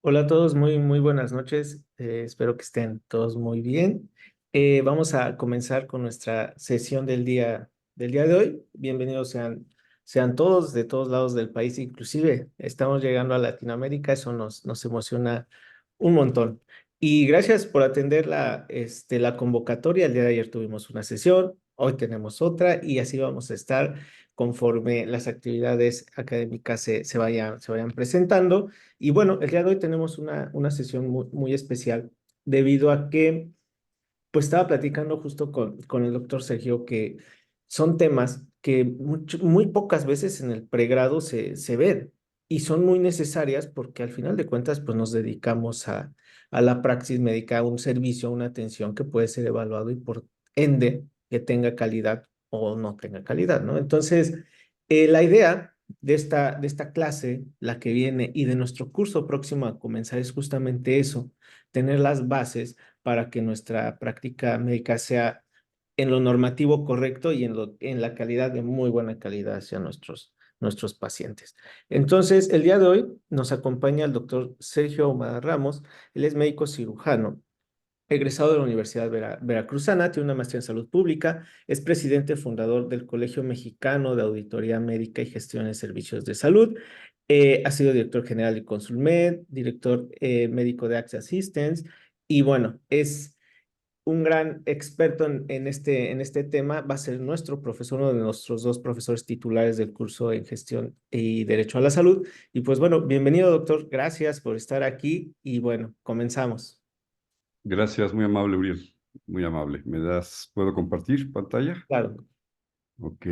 Hola a todos, muy buenas noches. Espero que estén todos muy bien. Vamos a comenzar con nuestra sesión del día de hoy. Bienvenidos sean todos de todos lados del país, inclusive estamos llegando a Latinoamérica, eso nos emociona un montón. Y gracias por atender la convocatoria. El día de ayer tuvimos una sesión, hoy tenemos otra y así vamos a estar conforme las actividades académicas se vayan presentando. Y bueno, el día de hoy tenemos una sesión muy especial debido a que, pues estaba platicando justo con el doctor Sergio que son temas que muy pocas veces en el pregrado se ven y son muy necesarias porque al final de cuentas, pues nos dedicamos a la praxis médica, a un servicio, a una atención que puede ser evaluado y por ende que tenga calidad o no tenga calidad, ¿no? Entonces, la idea de esta clase, la que viene, y de nuestro curso próximo a comenzar es justamente eso, tener las bases para que nuestra práctica médica sea en lo normativo correcto y en la calidad de muy buena calidad hacia nuestros pacientes. Entonces, el día de hoy nos acompaña el doctor Sergio Ahumada Ramos. Él es médico cirujano, egresado de la Universidad Veracruzana, tiene una maestría en salud pública, es presidente fundador del Colegio Mexicano de Auditoría Médica y Gestión de Servicios de Salud. Ha sido director general de Consulmed, director médico de Access Assistance, y bueno, es un gran experto en este tema. Va a ser nuestro profesor, uno de nuestros dos profesores titulares del curso en Gestión y Derecho a la Salud. Y pues bueno, bienvenido, doctor. Gracias por estar aquí y bueno, comenzamos. Gracias, muy amable, Uriel. Muy amable. ¿Puedo compartir pantalla? Claro, Ok.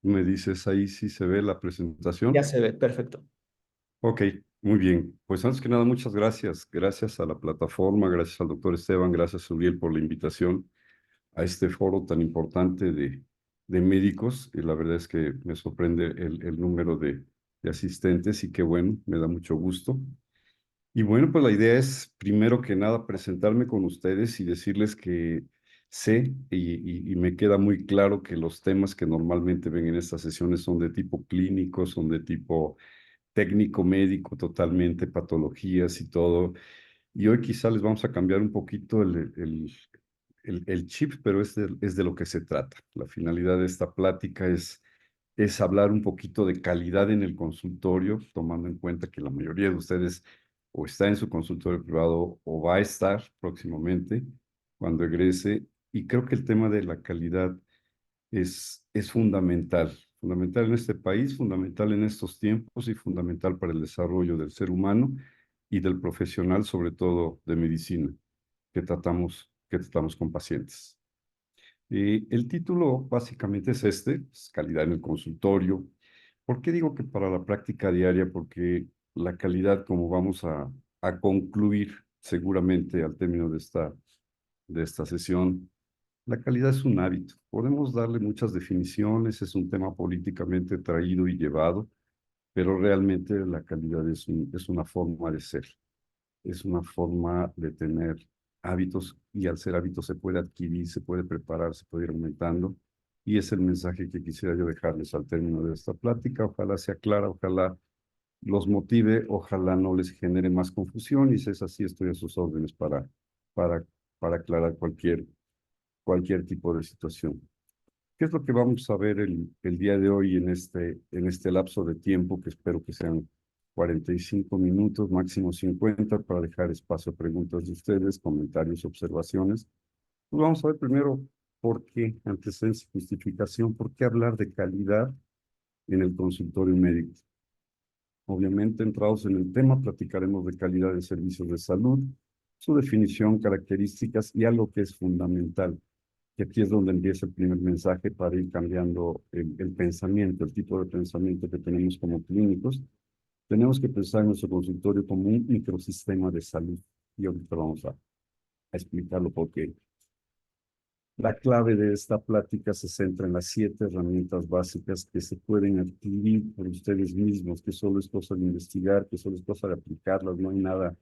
Me dices ahí si se ve la ya presentación. se ve, perfecto. Ok, muy bien. Pues antes que nada, muchas gracias. Gracias a la plataforma, gracias al doctor Esteban, gracias, Uriel, por la invitación a este foro tan importante de médicos. Y la verdad es que me sorprende el número de asistentes y qué bueno, me da mucho gusto. Y bueno, pues la idea es, primero que nada, presentarme con ustedes y decirles que sé y me queda muy claro que los temas que normalmente ven en estas sesiones son de tipo clínico, son de tipo técnico médico, totalmente patologías y todo. Y hoy quizá les vamos a cambiar un poquito el chip, pero es de lo que se trata. La finalidad de esta plática es hablar un poquito de calidad en el consultorio, tomando en cuenta que la mayoría de ustedes o está en su consultorio privado o va a estar próximamente cuando egrese. Y creo que el tema de la calidad es fundamental, fundamental en este país, fundamental en estos tiempos y fundamental para el desarrollo del ser humano y del profesional, sobre todo de medicina, que tratamos con pacientes. El título básicamente es es calidad en el consultorio. ¿Por qué digo que para la práctica diaria? Porque la calidad, como vamos a concluir seguramente al término de esta sesión, la calidad es un hábito. Podemos darle muchas definiciones, es un tema políticamente traído y llevado, pero realmente la calidad es una forma de ser, es una forma de tener hábitos y al ser hábitos se puede adquirir, se puede preparar, se puede ir aumentando. Y es el mensaje que quisiera yo dejarles al término de esta plática. Ojalá sea clara, ojalá los motive, ojalá no les genere más confusión y si es así, estoy a sus órdenes para, para aclarar cualquier tipo de situación. ¿Qué es lo que vamos a ver el día de hoy en este lapso de tiempo, que espero que sean 45 minutos, máximo 50, para dejar espacio a preguntas de ustedes, comentarios, observaciones? Pues vamos a ver primero por qué, antecedentes y justificación, por qué hablar de calidad en el consultorio médico. Obviamente, entrados en el tema, platicaremos de calidad de servicios de salud, su definición, características y algo que es fundamental, que aquí es donde empieza el primer mensaje para ir cambiando el pensamiento, el tipo de pensamiento que tenemos como clínicos. Tenemos que pensar en nuestro consultorio como un microsistema de salud. Y ahorita vamos a explicarlo porque la clave de esta plática se centra en las 7 herramientas básicas que se pueden adquirir por ustedes mismos, que solo es cosa de investigar, que solo es cosa de aplicarlas, no hay nada,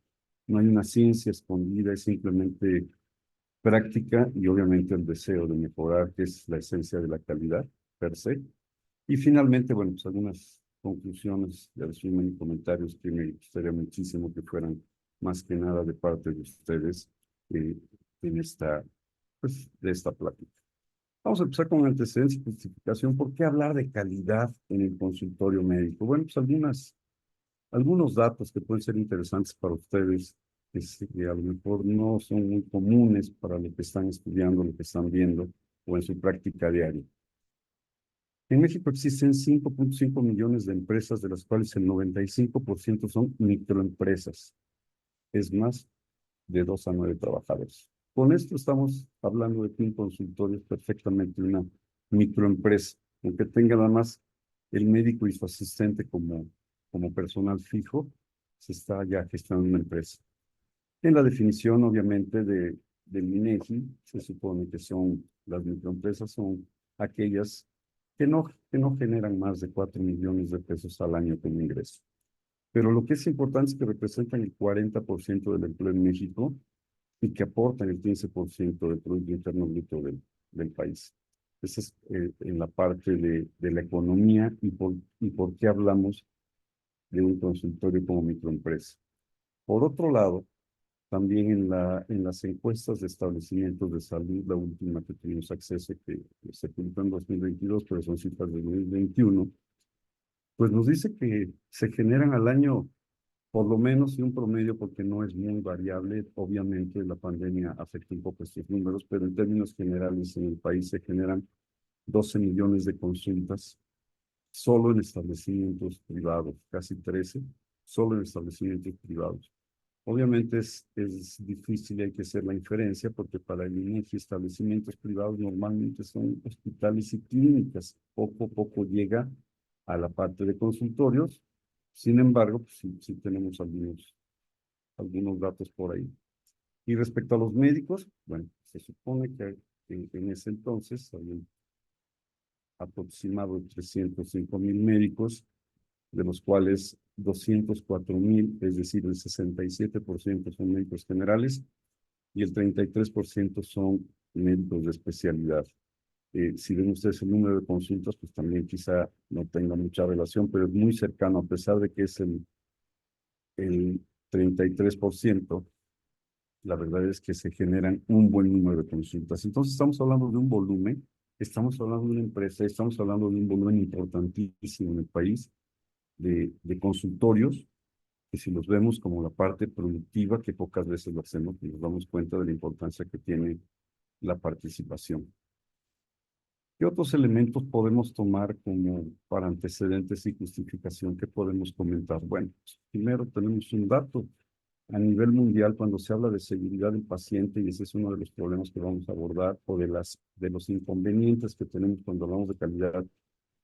no hay una ciencia escondida, es simplemente práctica y obviamente el deseo de mejorar, que es la esencia de la calidad per se. Y finalmente, bueno, pues algunas conclusiones de resumen y comentarios que me gustaría muchísimo que fueran más que nada de parte de ustedes eh, en esta, pues, de esta plática. Vamos a empezar con antecedentes y justificación. ¿Por qué hablar de calidad en el consultorio médico? Bueno, pues algunos datos que pueden ser interesantes para ustedes, que a lo mejor no son muy comunes para lo que están estudiando, lo que están viendo o en su práctica diaria. En México existen 5.5 millones de empresas, de las cuales el 95% son microempresas. Es más, de 2 a 9 trabajadores. Con esto estamos hablando de que un consultorio es perfectamente una microempresa, aunque tenga nada más el médico y su asistente como personal fijo, se está ya gestionando una empresa. En la definición, obviamente, del INEGI, se supone que las microempresas son aquellas que no generan más de 4 millones de pesos al año como ingreso. Pero lo que es importante es que representan el 40% del empleo en México y que aportan el 15% del Producto Interno Bruto del país. Esa es en la parte de la economía y por qué hablamos de un consultorio como microempresa. Por otro lado, también en las encuestas de establecimientos de salud, la última que tuvimos acceso, que se publicó en 2022, pero son cifras de 2021, pues nos dice que se generan al año por lo menos y un promedio, porque no es muy variable. Obviamente la pandemia afecta un poco estos números, pero en términos generales en el país se generan 12 millones de consultas solo en establecimientos privados, casi 13, solo en establecimientos privados. Obviamente es difícil y hay que hacer la inferencia porque para el INEGI establecimientos privados normalmente son hospitales y clínicas. Poco a poco llega a la parte de consultorios. Sin embargo, pues, sí tenemos algunos datos por ahí. Y respecto a los médicos, bueno, se supone que en ese entonces había aproximado 305,000 médicos, de los cuales 204,000, es decir, el 67% son médicos generales y el 33% son médicos de especialidad. Si ven ustedes el número de consultas, pues también quizá no tenga mucha relación, pero es muy cercano, a pesar de que es el 33%, la verdad es que se generan un buen número de consultas. Entonces estamos hablando de un volumen, estamos hablando de una empresa, estamos hablando de un volumen importantísimo en el país de consultorios, que si los vemos como la parte productiva, que pocas veces lo hacemos, y nos damos cuenta de la importancia que tiene la participación. ¿Qué otros elementos podemos tomar como para antecedentes y justificación que podemos comentar? Bueno, pues, primero tenemos un dato. A nivel mundial, cuando se habla de seguridad del paciente, y ese es uno de los problemas que vamos a abordar, o de los inconvenientes que tenemos cuando hablamos de calidad,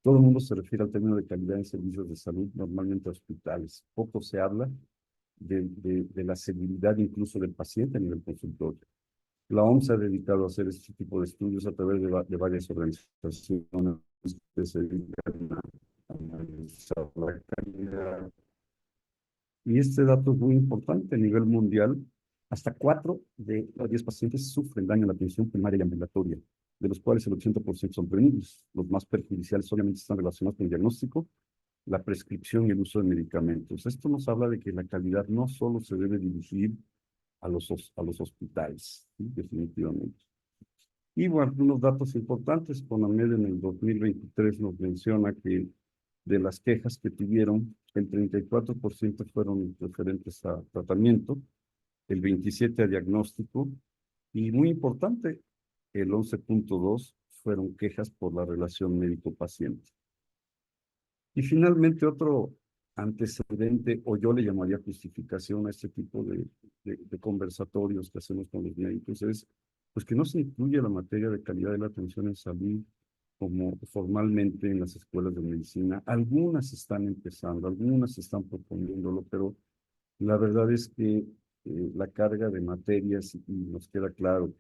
todo el mundo se refiere al término de calidad en servicios de salud, normalmente hospitales. Poco se habla de la seguridad incluso del paciente a nivel consultorio. La OMS se ha dedicado a hacer este tipo de estudios a través de varias organizaciones que se dedican a analizar la calidad. Y este dato es muy importante a nivel mundial. Hasta 4 de los 10 pacientes sufren daño en la atención primaria y ambulatoria, de los cuales el 80% son benignos. Los más perjudiciales obviamente están relacionados con el diagnóstico, la prescripción y el uso de medicamentos. Esto nos habla de que la calidad no solo se debe dirigir a los hospitales, ¿sí? Definitivamente. Y bueno, unos datos importantes, CONAMED en el 2023 nos menciona que de las quejas que tuvieron, el 34% fueron referentes a tratamiento, el 27% a diagnóstico, y muy importante, el 11.2% fueron quejas por la relación médico-paciente. Y finalmente otro antecedente, o yo le llamaría justificación a este tipo de conversatorios que hacemos con los médicos, es pues que no se incluye la materia de calidad de la atención en salud como formalmente en las escuelas de medicina. Algunas están empezando, algunas están proponiéndolo, pero la verdad es que la carga de materias, y nos queda claro,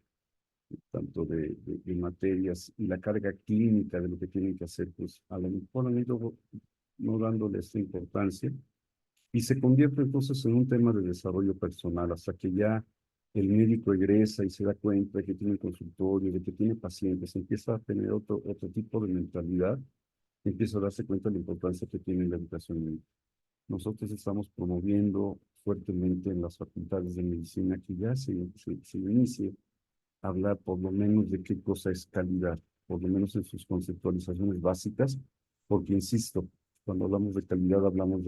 tanto de materias y la carga clínica de lo que tienen que hacer, pues a lo mejor han ido no dándole esta importancia y se convierte entonces en un tema de desarrollo personal hasta que ya el médico egresa y se da cuenta de que tiene consultorio, de que tiene pacientes, empieza a tener otro tipo de mentalidad empieza a darse cuenta de la importancia que tiene la educación médica. Nosotros estamos promoviendo fuertemente en las facultades de medicina que ya se inicie a hablar por lo menos de qué cosa es calidad, por lo menos en sus conceptualizaciones básicas, porque insisto, cuando hablamos de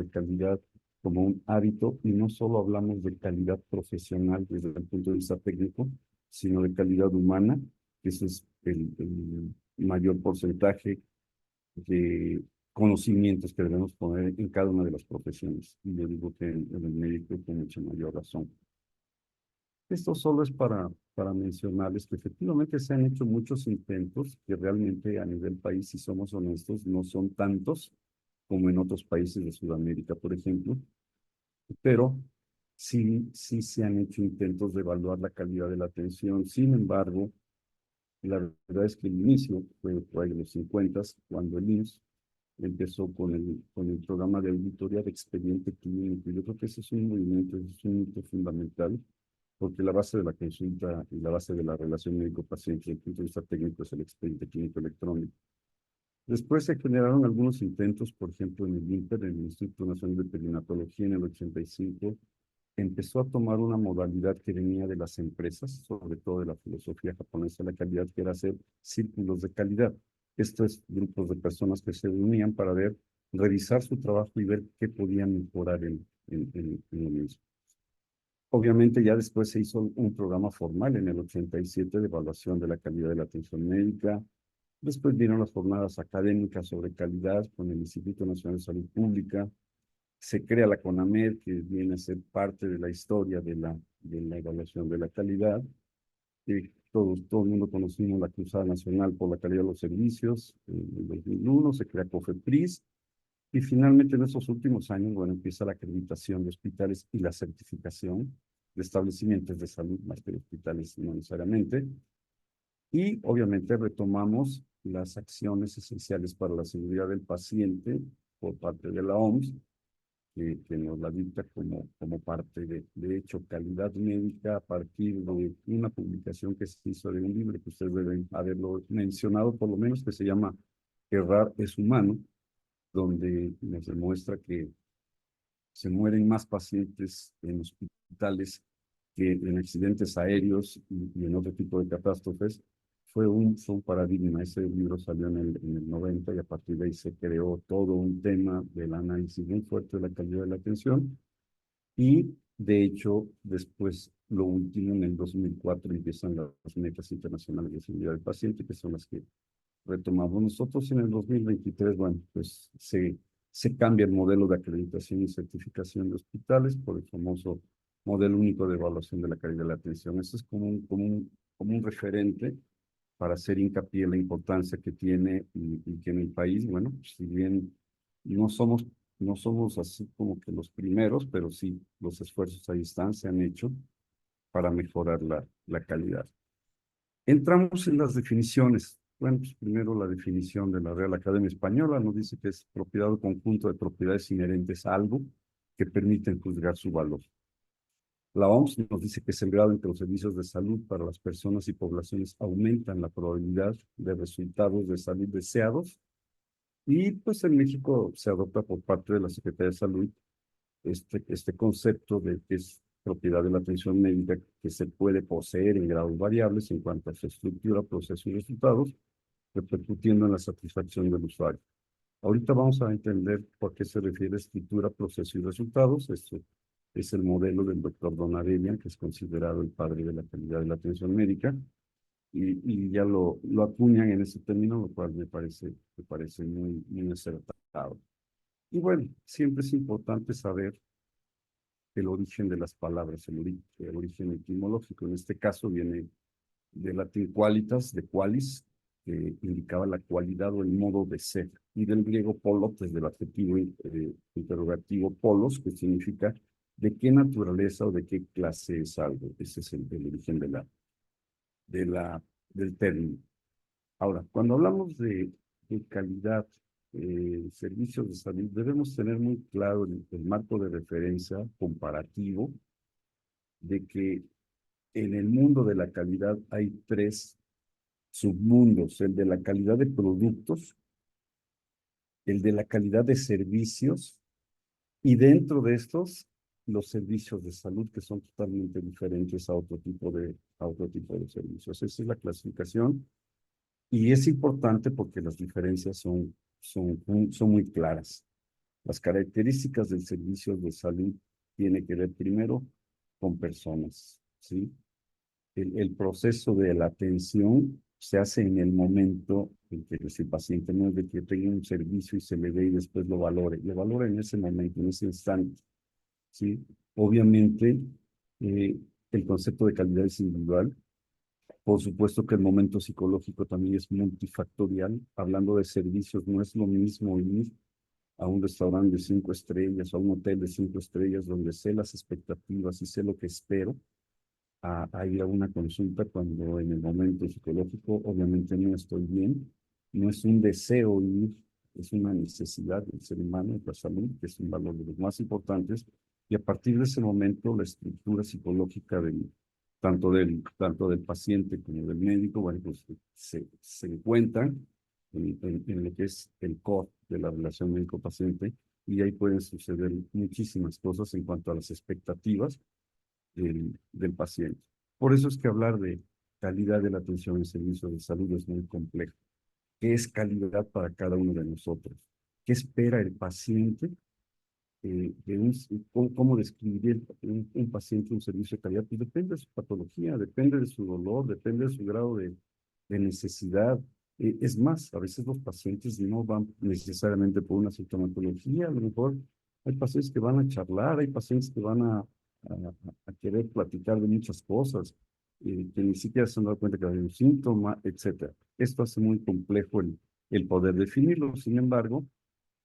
calidad como un hábito y no solo hablamos de calidad profesional desde el punto de vista técnico, sino de calidad humana, que ese es el mayor porcentaje de conocimientos que debemos poner en cada una de las profesiones. Y yo digo que en el médico con mucha mayor razón. Esto solo es para mencionarles que efectivamente se han hecho muchos intentos que realmente a nivel país, si somos honestos, no son tantos como en otros países de Sudamérica, por ejemplo, pero sí se han hecho intentos de evaluar la calidad de la atención. Sin embargo, la verdad es que el inicio fue por ahí en los 50, cuando el IMSS empezó con el programa de auditoría de expediente clínico. Yo creo que ese es un movimiento, ese es un hito fundamental, porque la base de la consulta y la base de la relación médico-paciente desde el punto de vista técnico es el expediente clínico electrónico. Después se generaron algunos intentos, por ejemplo, en el INPER, en el Instituto Nacional de Perinatología, en el 85, empezó a tomar una modalidad que venía de las empresas, sobre todo de la filosofía japonesa de la calidad, que era hacer círculos de calidad. Estos grupos de personas que se reunían para revisar su trabajo y ver qué podían mejorar en lo mismo. Obviamente ya después se hizo un programa formal en el 87 de evaluación de la calidad de la atención médica. Después vieron las jornadas académicas sobre calidad con el Instituto Nacional de Salud Pública. Se crea la CONAMED, que viene a ser parte de la historia de la evaluación de la calidad. Todo el mundo conocimos la Cruzada Nacional por la Calidad de los Servicios. En el 2001 se crea COFEPRIS. Y finalmente en estos últimos años, bueno, empieza la acreditación de hospitales y la certificación de establecimientos de salud, más que de hospitales no necesariamente. Y obviamente retomamos las acciones esenciales para la seguridad del paciente por parte de la OMS, que nos la dicta como parte de hecho, calidad médica a partir de una publicación que se hizo de un libro que ustedes deben haberlo mencionado, por lo menos, que se llama Errar es humano, donde nos demuestra que se mueren más pacientes en hospitales que en accidentes aéreos y en otro tipo de catástrofes. Fue un paradigma. Ese libro salió en el 90 y a partir de ahí se creó todo un tema del análisis muy fuerte de la calidad de la atención. Y de hecho, después, lo último, en el 2004 empiezan las metas internacionales de seguridad del paciente, que son las que retomamos nosotros. En el 2023, bueno, pues se cambia el modelo de acreditación y certificación de hospitales por el famoso modelo único de evaluación de la calidad de la atención. Eso es como un referente para hacer hincapié en la importancia que tiene y que en el país, bueno, pues, si bien no somos, no somos así como que los primeros, pero sí los esfuerzos ahí están, se han hecho para mejorar la calidad. Entramos en las definiciones. Bueno, pues primero la definición de la Real Academia Española nos dice que es propiedad o conjunto de propiedades inherentes a algo que permiten juzgar su valor. La OMS nos dice que es el grado en que los servicios de salud para las personas y poblaciones aumentan la probabilidad de resultados de salud deseados. Y pues en México se adopta por parte de la Secretaría de Salud este concepto de que es propiedad de la atención médica que se puede poseer en grados variables en cuanto a su estructura, procesos y resultados, repercutiendo en la satisfacción del usuario. Ahorita vamos a entender por qué se refiere a estructura, proceso y resultados. Esto es el modelo del doctor Donadelian, que es considerado el padre de la calidad de la atención médica, y ya lo acuñan en ese término, lo cual me parece muy, muy acertado. Y bueno, siempre es importante saber el origen de las palabras, el origen etimológico. En este caso viene del latín qualitas, de qualis, que indicaba la cualidad o el modo de ser, y del griego polos, desde el adjetivo interrogativo polos, que significa de qué naturaleza o de qué clase es algo. Ese es el origen de la, del término. Ahora, cuando hablamos de calidad, servicios de salud, debemos tener muy claro el marco de referencia comparativo de que en el mundo de la calidad hay tres submundos: el de la calidad de productos, el de la calidad de servicios y dentro de estos, los servicios de salud que son totalmente diferentes a otro tipo de servicios. Esa es la clasificación y es importante porque las diferencias son muy claras. Las características del servicio de salud tienen que ver primero con personas, ¿sí? El proceso de la atención se hace en el momento en que el paciente, no es de que tenga un servicio y se le dé y después lo valora en ese momento, en ese instante, ¿sí? Obviamente, eh, el concepto de calidad es individual. Por supuesto que el momento psicológico también es multifactorial. Hablando de servicios, no es lo mismo ir a un restaurante de 5 estrellas o a un hotel de 5 estrellas donde sé las expectativas y sé lo que espero a ir a una consulta cuando en el momento psicológico obviamente no estoy bien. No es un deseo ir, es una necesidad del ser humano, de la salud, que es un valor de los más importantes. Y a partir de ese momento, la estructura psicológica tanto del paciente como del médico, bueno, pues se encuentran en lo que es el core de la relación médico-paciente y ahí pueden suceder muchísimas cosas en cuanto a las expectativas del paciente. Por eso es que hablar de calidad de la atención en servicios de salud es muy complejo. ¿Qué es calidad para cada uno de nosotros? ¿Qué espera el paciente? ¿Cómo describir un paciente un servicio de calidad? Pues depende de su patología, depende de su dolor, depende de su grado de necesidad. Es más, a veces los pacientes no van necesariamente por una sintomatología, a lo mejor hay pacientes que van a charlar, hay pacientes que van a querer platicar de muchas cosas, que ni siquiera se han dado cuenta que hay un síntoma, etcétera. Esto hace muy complejo el poder definirlo. Sin embargo,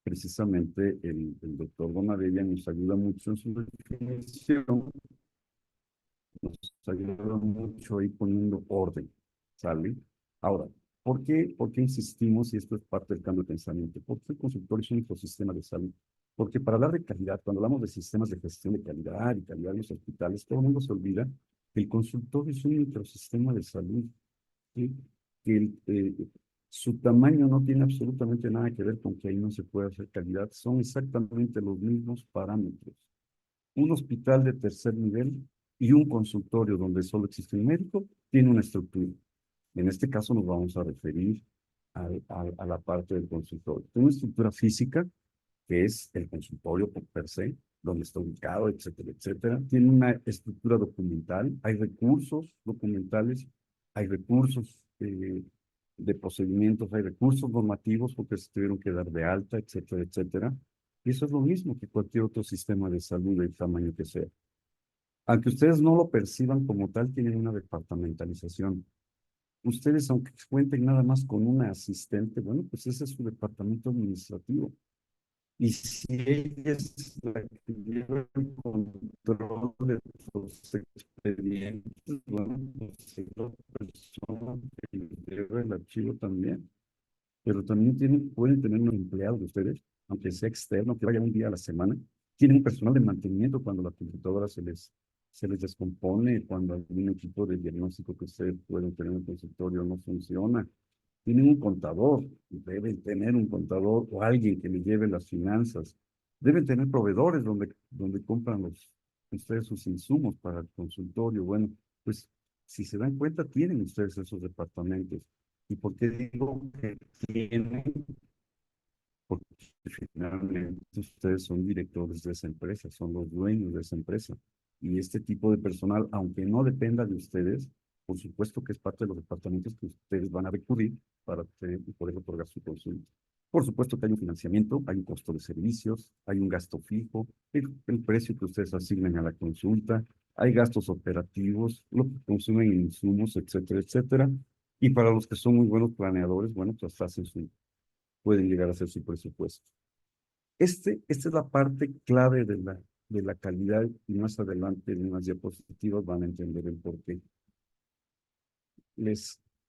precisamente el doctor Bonavella nos ayuda mucho en su definición, nos ayuda mucho ahí poniendo orden, ¿sale? Ahora, por qué insistimos, y esto es parte del cambio de pensamiento? Porque el consultorio es un ecosistema de salud. Porque para hablar de calidad, cuando hablamos de sistemas de gestión de calidad y calidad en los hospitales, todo el mundo se olvida que el consultorio es un microsistema de salud, ¿sí? Que su tamaño no tiene absolutamente nada que ver con que ahí no se puede hacer calidad, son exactamente los mismos parámetros. Un hospital de tercer nivel y un consultorio donde solo existe un médico tiene una estructura. En este caso nos vamos a referir a la parte del consultorio. Tiene una estructura física, que es el consultorio por per se, donde está ubicado, etcétera, etcétera. Tiene una estructura documental, hay recursos documentales, hay recursos de procedimientos, hay recursos normativos porque se tuvieron que dar de alta, etcétera, etcétera. Y eso es lo mismo que cualquier otro sistema de salud del tamaño que sea. Aunque ustedes no lo perciban como tal, tienen una departamentalización. Ustedes, aunque cuenten nada más con una asistente, bueno, pues ese es su departamento administrativo. Y si ella es la que lleva el control de los expedientes, bueno, pues es la persona que lleva el archivo también. Pero también pueden tener un empleado de ustedes, aunque sea externo, que vaya un día a la semana. Tienen un personal de mantenimiento cuando la computadora se les descompone, cuando algún equipo de diagnóstico que ustedes pueden tener en el consultorio no funciona. Tienen un contador, deben tener un contador o alguien que les lleve las finanzas. Deben tener proveedores donde compran ustedes sus insumos para el consultorio. Bueno, pues si se dan cuenta, tienen ustedes esos departamentos. ¿Y por qué digo que tienen? Porque finalmente ustedes son directores de esa empresa, son los dueños de esa empresa. Y este tipo de personal, aunque no dependa de ustedes, por supuesto que es parte de los departamentos que ustedes van a recurrir para poder otorgar su consulta. Por supuesto que hay un financiamiento, hay un costo de servicios, hay un gasto fijo, el precio que ustedes asignen a la consulta, hay gastos operativos, lo que consumen en insumos, etcétera, etcétera. Y para los que son muy buenos planeadores, bueno, pues pueden llegar a hacer su presupuesto. Esta es la parte clave de la calidad y más adelante en unas diapositivas van a entender el por qué.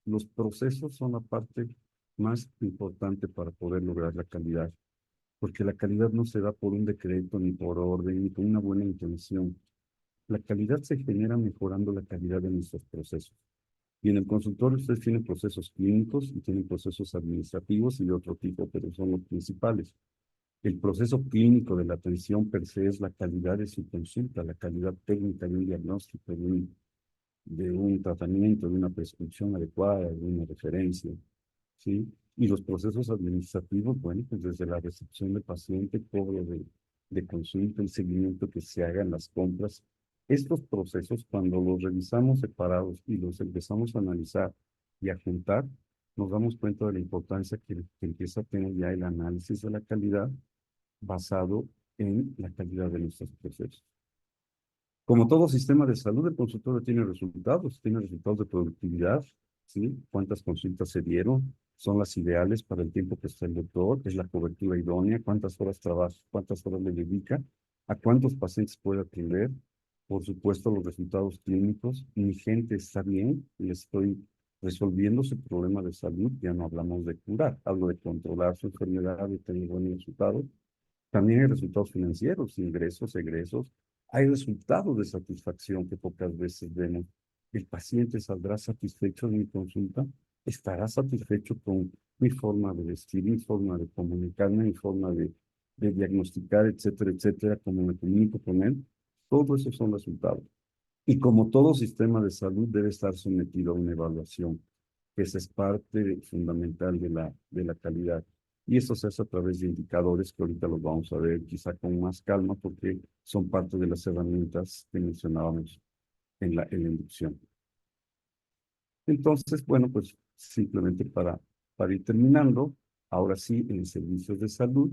Los procesos son la parte más importante para poder lograr la calidad, porque la calidad no se da por un decreto, ni por orden, ni con una buena intención. La calidad se genera mejorando la calidad de nuestros procesos. Y en el consultorio ustedes tienen procesos clínicos y tienen procesos administrativos y de otro tipo, pero son los principales. El proceso clínico de la atención per se es la calidad de su consulta, la calidad técnica de un diagnóstico, de un tratamiento, de una prescripción adecuada, de una referencia, ¿sí? Y los procesos administrativos, bueno, pues desde la recepción del paciente, cobro de consulta, el seguimiento que se haga en las compras. Estos procesos, cuando los revisamos separados y los empezamos a analizar y a juntar, nos damos cuenta de la importancia que empieza a tener ya el análisis de la calidad basado en la calidad de nuestros procesos. Como todo sistema de salud, el consultorio tiene resultados de productividad, ¿sí? Cuántas consultas se dieron, son las ideales para el tiempo que está el doctor, es la cobertura idónea, cuántas horas trabaja, cuántas horas le dedica, a cuántos pacientes puede atender, por supuesto los resultados clínicos, mi gente está bien, le estoy resolviendo su problema de salud, ya no hablamos de curar, hablo de controlar su enfermedad, de tener buenos resultados. También hay resultados financieros, ingresos, egresos. Hay resultados de satisfacción que pocas veces vemos. El paciente saldrá satisfecho de mi consulta, estará satisfecho con mi forma de vestir, mi forma de comunicarme, mi forma de diagnosticar, etcétera, etcétera, cómo me comunico con él. Todo eso son resultados. Y como todo sistema de salud debe estar sometido a una evaluación, que esa es parte fundamental de la calidad. Y eso se hace a través de indicadores que ahorita los vamos a ver quizá con más calma porque son parte de las herramientas que mencionábamos en la inducción. Entonces, bueno, pues simplemente para ir terminando, ahora sí, en servicios de salud,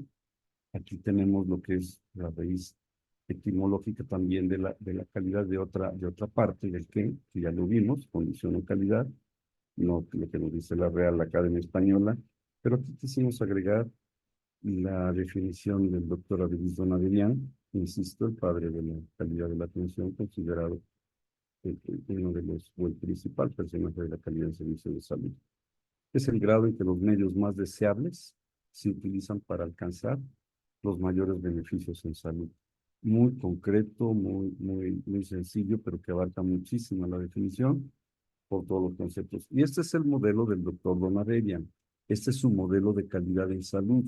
aquí tenemos lo que es la raíz etimológica también de la calidad de otra parte del que ya lo vimos, condición o calidad, no lo que nos dice la Real Academia Española, pero aquí quisimos agregar la definición del doctor Avilis Donadelian, insisto, el padre de la calidad de la atención, considerado uno de los, o el principal personaje de la calidad del servicio de salud. Es el grado en que los medios más deseables se utilizan para alcanzar los mayores beneficios en salud. Muy concreto, muy sencillo, pero que abarca muchísimo la definición por todos los conceptos. Y este es el modelo del doctor Donadelian. Este es su modelo de calidad en salud.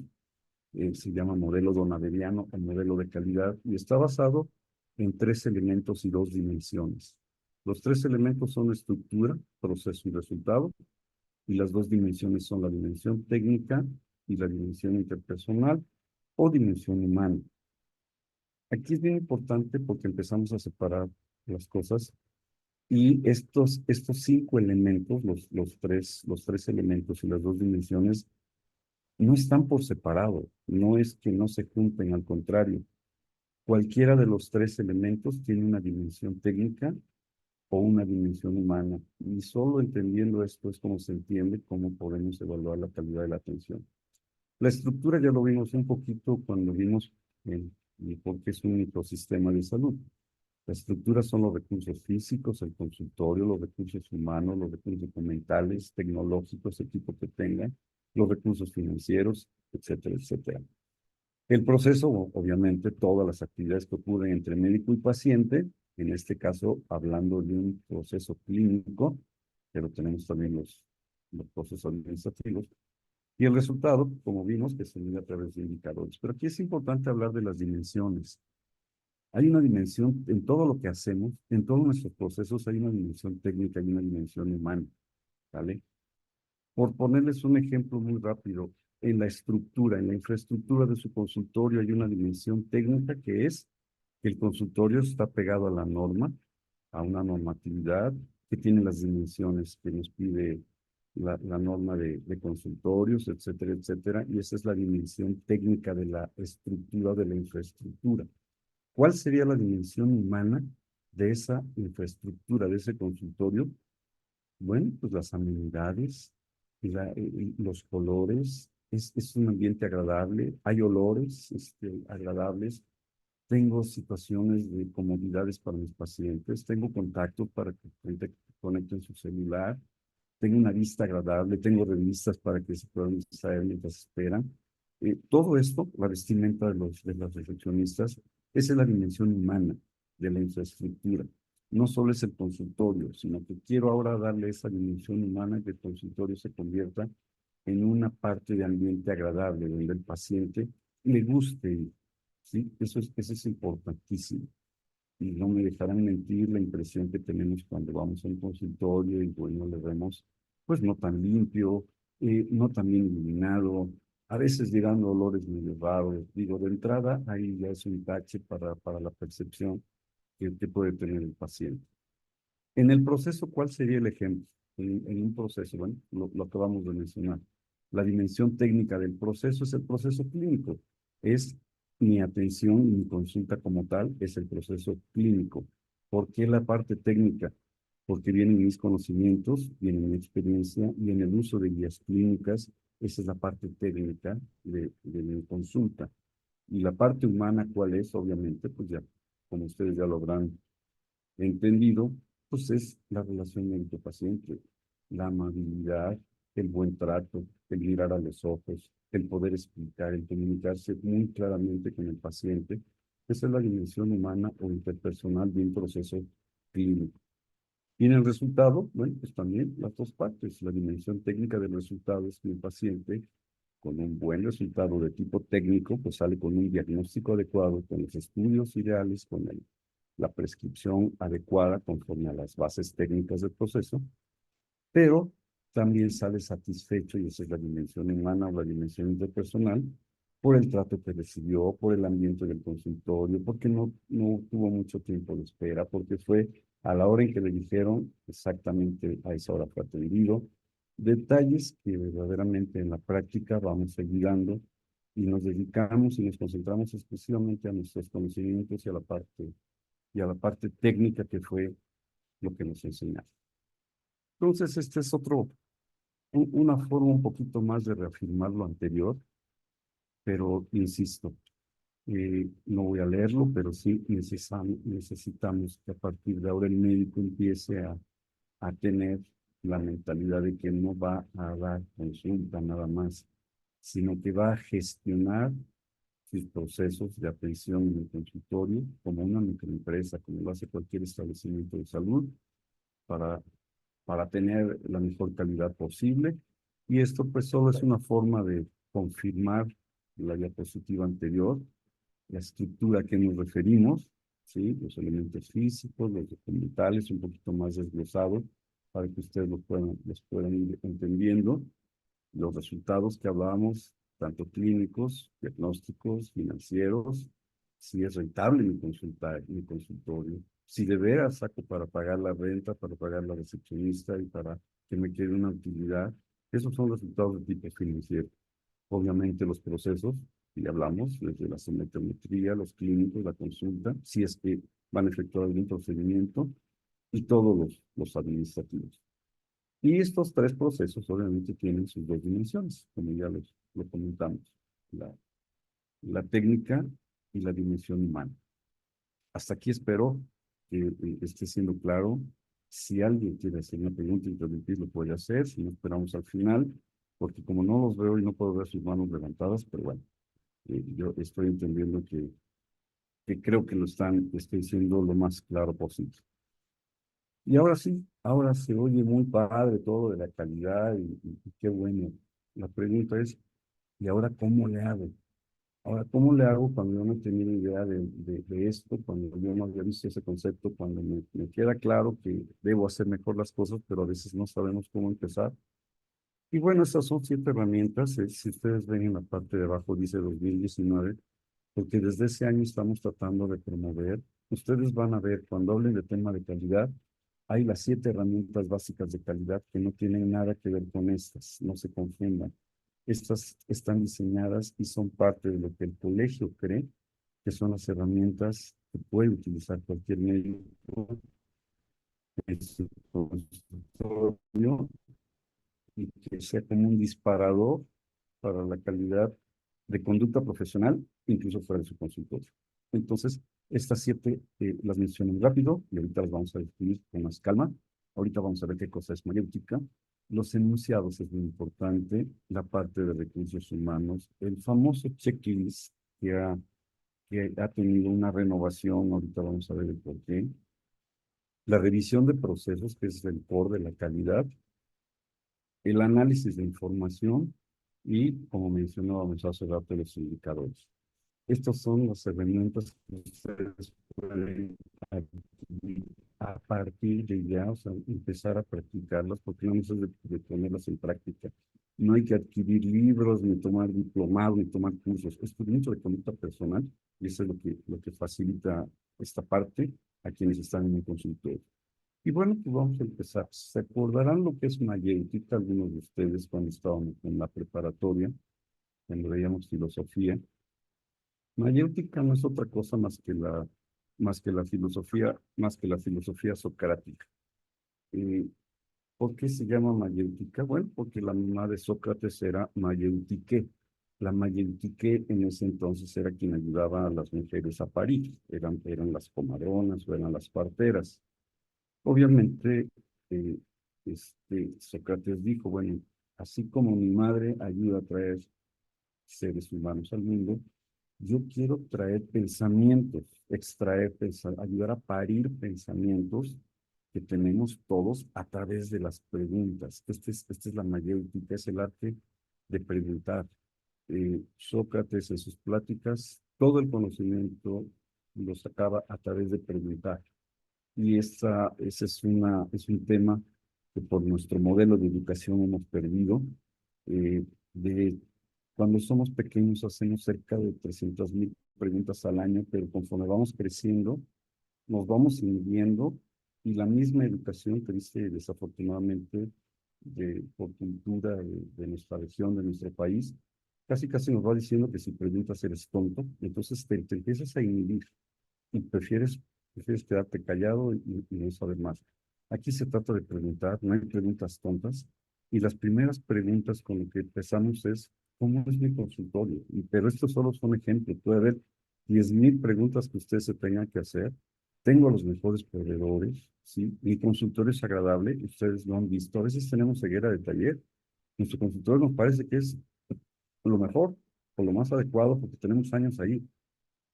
Se llama modelo donadeliano o modelo de calidad y está basado en tres elementos y dos dimensiones. Los tres elementos son estructura, proceso y resultado, y las dos dimensiones son la dimensión técnica y la dimensión interpersonal o dimensión humana. Aquí es bien importante porque empezamos a separar las cosas y estos cinco elementos, los tres elementos y las dos dimensiones, no están por separado, no es que no se junten, al contrario. Cualquiera de los tres elementos tiene una dimensión técnica o una dimensión humana. Y solo entendiendo esto es como se entiende cómo podemos evaluar la calidad de la atención. La estructura ya lo vimos un poquito cuando vimos por qué es un ecosistema de salud. La estructura son los recursos físicos, el consultorio, los recursos humanos, los recursos documentales, tecnológicos, equipo que tengan, los recursos financieros, etcétera, etcétera. El proceso, obviamente, todas las actividades que ocurren entre médico y paciente, en este caso hablando de un proceso clínico, pero tenemos también los procesos administrativos, y el resultado, como vimos, que se mide a través de indicadores. Pero aquí es importante hablar de las dimensiones. Hay una dimensión en todo lo que hacemos, en todos nuestros procesos, hay una dimensión técnica y una dimensión humana, ¿vale? Por ponerles un ejemplo muy rápido, en la estructura, en la infraestructura de su consultorio hay una dimensión técnica que es que el consultorio está pegado a la norma, a una normatividad que tiene las dimensiones que nos pide la norma de consultorios, etcétera, etcétera, y esa es la dimensión técnica de la estructura de la infraestructura. ¿Cuál sería la dimensión humana de esa infraestructura, de ese consultorio? Bueno, pues las amenidades, los colores, es un ambiente agradable, hay olores agradables, tengo situaciones de comodidades para mis pacientes, tengo contactos para que conecten su celular, tengo una vista agradable, tengo revistas para que se puedan distraer mientras esperan. Todo esto, la vestimenta de las recepcionistas, esa es la dimensión humana de la infraestructura. no solo es el consultorio, sino que quiero ahora darle esa dimensión humana que el consultorio se convierta en una parte de ambiente agradable, donde el paciente le guste ir, ¿sí? Eso es importantísimo. Y no me dejarán mentir la impresión que tenemos cuando vamos a un consultorio y bueno, le vemos pues no tan limpio, no tan bien iluminado, a veces llegando olores medio raros. Digo, de entrada ahí ya es un tache para la percepción que puede tener el paciente. En el proceso, ¿cuál sería el ejemplo? En un proceso, bueno, lo acabamos de mencionar. La dimensión técnica del proceso es el proceso clínico. Es mi atención, mi consulta como tal, es el proceso clínico. ¿Por qué la parte técnica? Porque vienen mis conocimientos, viene mi experiencia y en el uso de guías clínicas, esa es la parte técnica de mi consulta. Y la parte humana, ¿cuál es? Obviamente, pues ya, como ustedes ya lo habrán entendido, pues es la relación médico-paciente, la amabilidad, el buen trato, el mirar a los ojos, el poder explicar, el comunicarse muy claramente con el paciente. Esa es la dimensión humana o interpersonal de un proceso clínico. Y en el resultado, bueno, pues también las dos partes. La dimensión técnica del resultado es que el paciente, con un buen resultado de tipo técnico, pues sale con un diagnóstico adecuado, con los estudios ideales, con la prescripción adecuada conforme a las bases técnicas del proceso, pero también sale satisfecho, y esa es la dimensión humana o la dimensión interpersonal, por el trato que recibió, por el ambiente del consultorio, porque no tuvo mucho tiempo de espera, porque fue a la hora en que le dijeron exactamente a esa hora fue atendido. Detalles que verdaderamente en la práctica vamos a ir dando y nos dedicamos y nos concentramos exclusivamente a nuestros conocimientos y a la parte técnica que fue lo que nos enseñaron. Entonces, este es una forma un poquito más de reafirmar lo anterior, pero insisto, no voy a leerlo, pero sí necesitamos que a partir de ahora el médico empiece a tener la mentalidad de que no va a dar consulta nada más, sino que va a gestionar sus procesos de atención en el consultorio como una microempresa, como lo hace cualquier establecimiento de salud, para, para tener la mejor calidad posible. Y esto pues solo es una forma de confirmar la diapositiva anterior, la estructura a que nos referimos, ¿sí? Los elementos físicos, los documentales, un poquito más desglosados, para que ustedes los puedan ir entendiendo. Los resultados que hablábamos, tanto clínicos, diagnósticos, financieros, si es rentable mi consultorio, si de veras saco para pagar la renta, para pagar la recepcionista y para que me quede una utilidad, esos son resultados de tipo financiero. Obviamente los procesos, y hablamos desde la sintometría, los clínicos, la consulta, si es que van a efectuar algún procedimiento, y todos los administrativos. Y estos tres procesos obviamente tienen sus dos dimensiones, como ya lo comentamos, la, la técnica y la dimensión humana. Hasta aquí espero que esté siendo claro. Si alguien quiere hacer una pregunta, interrumpir, lo puede hacer. Si no, esperamos al final, porque como no los veo y no puedo ver sus manos levantadas, pero bueno, yo estoy entendiendo que creo que estoy diciendo lo más claro posible. Y ahora sí, ahora se oye muy padre todo de la calidad y qué bueno. La pregunta es, ¿y ahora cómo le hago? Ahora, ¿cómo le hago cuando yo no tenía ni idea de esto, cuando yo no había visto ese concepto, cuando me queda claro que debo hacer mejor las cosas, pero a veces no sabemos cómo empezar? Y bueno, estas son 7 herramientas. Si ustedes ven en la parte de abajo, dice 2019, porque desde ese año estamos tratando de promover. Ustedes van a ver, cuando hablen de tema de calidad, hay las 7 herramientas básicas de calidad que no tienen nada que ver con estas, no se confundan. Estas están diseñadas y son parte de lo que el colegio cree que son las herramientas que puede utilizar cualquier médico en su consultorio y que sea como un disparador para la calidad de conducta profesional, incluso fuera de su consultorio. Entonces, estas 7 las menciono rápido y ahorita las vamos a definir con más calma. Ahorita vamos a ver qué cosa es mayéutica. Los enunciados es muy importante, la parte de recursos humanos, el famoso checklist que ha tenido una renovación, ahorita vamos a ver el por qué. la revisión de procesos, que es el core de la calidad, el análisis de información y, como mencionábamos hace rato, los indicadores. Estas son las herramientas que ustedes pueden adquirir a partir de ya, o sea, empezar a practicarlas, porque no es de ponerlas en práctica. No hay que adquirir libros, ni tomar diplomados, ni tomar cursos. Esto es mucho de conducta personal y eso es lo que facilita esta parte a quienes están en un consultorio. Y bueno, pues vamos a empezar. ¿Se acordarán lo que es mayéutica algunos de ustedes cuando estábamos en la preparatoria, cuando veíamos filosofía? Mayéutica no es otra cosa más que la filosofía socrática. Eh, ¿Por qué se llama mayéutica? Bueno, porque la mamá de Sócrates era mayéutique. La mayéutique en ese entonces era quien ayudaba a las mujeres a parir. Eran las comadronas o eran las parteras. Obviamente, eh, Sócrates dijo, bueno, así como mi madre ayuda a traer seres humanos al mundo, yo quiero traer pensamientos, ayudar a parir pensamientos que tenemos todos a través de las preguntas. Esta es la mayéutica, es el arte de preguntar. Sócrates en sus pláticas, todo el conocimiento lo sacaba a través de preguntar. Y ese es un tema que por nuestro modelo de educación hemos perdido. Eh, de Cuando somos pequeños hacemos cerca de 300,000 preguntas al año, pero conforme vamos creciendo, nos vamos inhibiendo y la misma educación que dice desafortunadamente por cultura de nuestra región, de nuestro país, casi nos va diciendo que si preguntas eres tonto, entonces te empiezas a inhibir y prefieres quedarte callado y no saber más. Aquí se trata de preguntar, no hay preguntas tontas. Y las primeras preguntas con las que empezamos es, ¿cómo es mi consultorio? Pero estos solo son ejemplos. Puede haber 10,000 preguntas que ustedes se tengan que hacer. Tengo los mejores proveedores, ¿sí? Mi consultorio es agradable, ustedes lo han visto. A veces tenemos ceguera de taller. Nuestro consultorio nos parece que es lo mejor o lo más adecuado porque tenemos años ahí.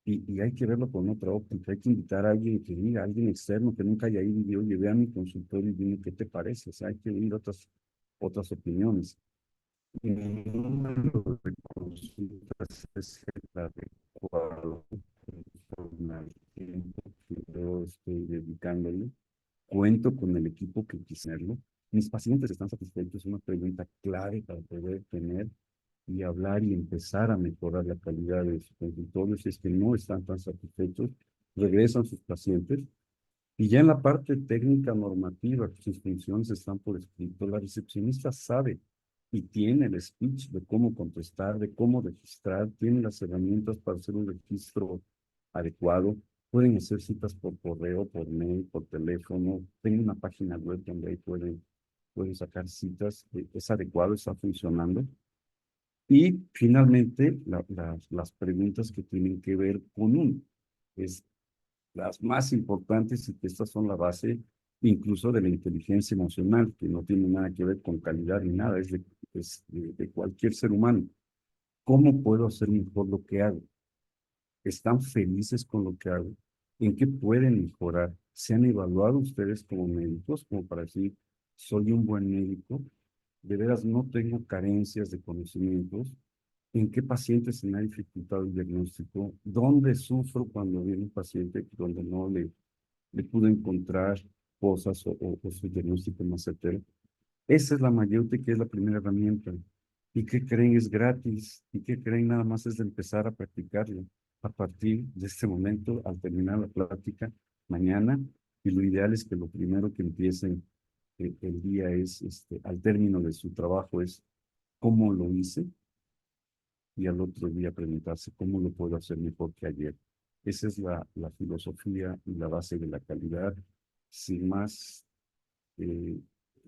Y hay que verlo con otra óptica, hay que invitar a alguien que diga, a alguien externo que nunca haya ido y diga, oye, ve a mi consultorio y dime qué te parece, o sea, hay que oír otras opiniones. Y el número de consultas es el adecuado conforme al tiempo que yo estoy dedicándole. Cuento con el equipo que quisiera. Mis pacientes están satisfechos, es una pregunta clave para poder tener y hablar y empezar a mejorar la calidad de su consultorio. Si es que no están tan satisfechos, regresan sus pacientes. Y ya en la parte técnica normativa, sus funciones están por escrito, la recepcionista sabe y tiene el speech de cómo contestar, de cómo registrar, tiene las herramientas para hacer un registro adecuado. Pueden hacer citas por correo, por mail, por teléfono. Tengo una página web donde ahí pueden sacar citas. Es adecuado, está funcionando. Y finalmente, las preguntas que tienen que ver con uno. Es las más importantes y que estas son la base incluso de la inteligencia emocional, que no tiene nada que ver con calidad ni nada, es de cualquier ser humano. ¿Cómo puedo hacer mejor lo que hago? ¿Están felices con lo que hago? ¿En qué pueden mejorar? ¿Se han evaluado ustedes como médicos, como para decir, soy un buen médico? ¿De veras no tengo carencias de conocimientos? ¿En qué pacientes se me ha dificultado el diagnóstico? ¿Dónde sufro cuando viene un paciente donde no le pude encontrar cosas o su diagnóstico más certero? Esa es la mayéutica, que es la primera herramienta. ¿Y qué creen? Es gratis. ¿Y qué creen? Nada más es de empezar a practicarlo a partir de este momento, al terminar la plática mañana. Y lo ideal es que lo primero que empiecen el día es, al término de su trabajo, es cómo lo hice y al otro día preguntarse cómo lo puedo hacer mejor que ayer. Esa es la filosofía y la base de la calidad, sin más eh,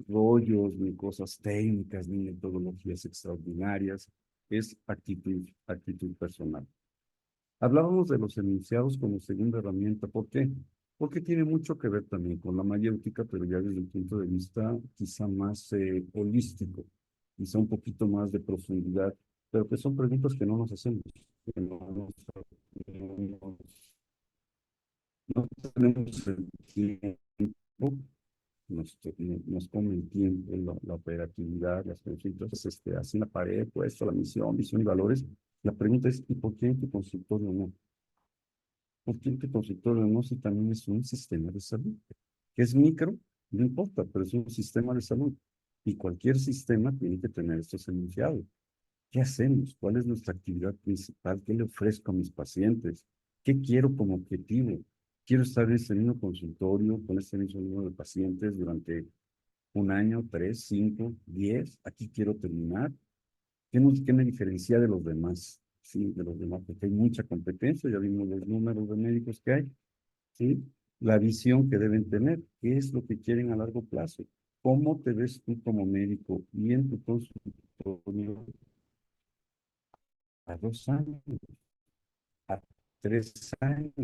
rollos, ni cosas técnicas, ni metodologías extraordinarias, es actitud personal. Hablábamos de los enunciados como segunda herramienta. ¿Por qué? Porque tiene mucho que ver también con la mayéutica, pero ya desde el punto de vista quizá más holístico, quizá un poquito más de profundidad, pero que son preguntas que no nos hacemos, que no tenemos el tiempo nos come el tiempo, la operatividad, las consultas, hacen la pared, puesto, la misión, visión y valores. La pregunta es, ¿y por qué en tu consultorio no? ¿Por qué en tu consultorio no si también es un sistema de salud? Que es micro, no importa, pero es un sistema de salud. Y cualquier sistema tiene que tener estos enunciados. ¿Qué hacemos? ¿Cuál es nuestra actividad principal? ¿Qué le ofrezco a mis pacientes? ¿Qué quiero como objetivo? Quiero estar en ese mismo consultorio con ese mismo número de pacientes durante un año, 3, 5, 10. Aquí quiero terminar. ¿Qué me diferencia de los demás? Sí, de los demás, porque hay mucha competencia, ya vimos los números de médicos que hay, ¿sí? La visión que deben tener, qué es lo que quieren a largo plazo, cómo te ves tú como médico y en tu consultorio a 2 años, a 3 años,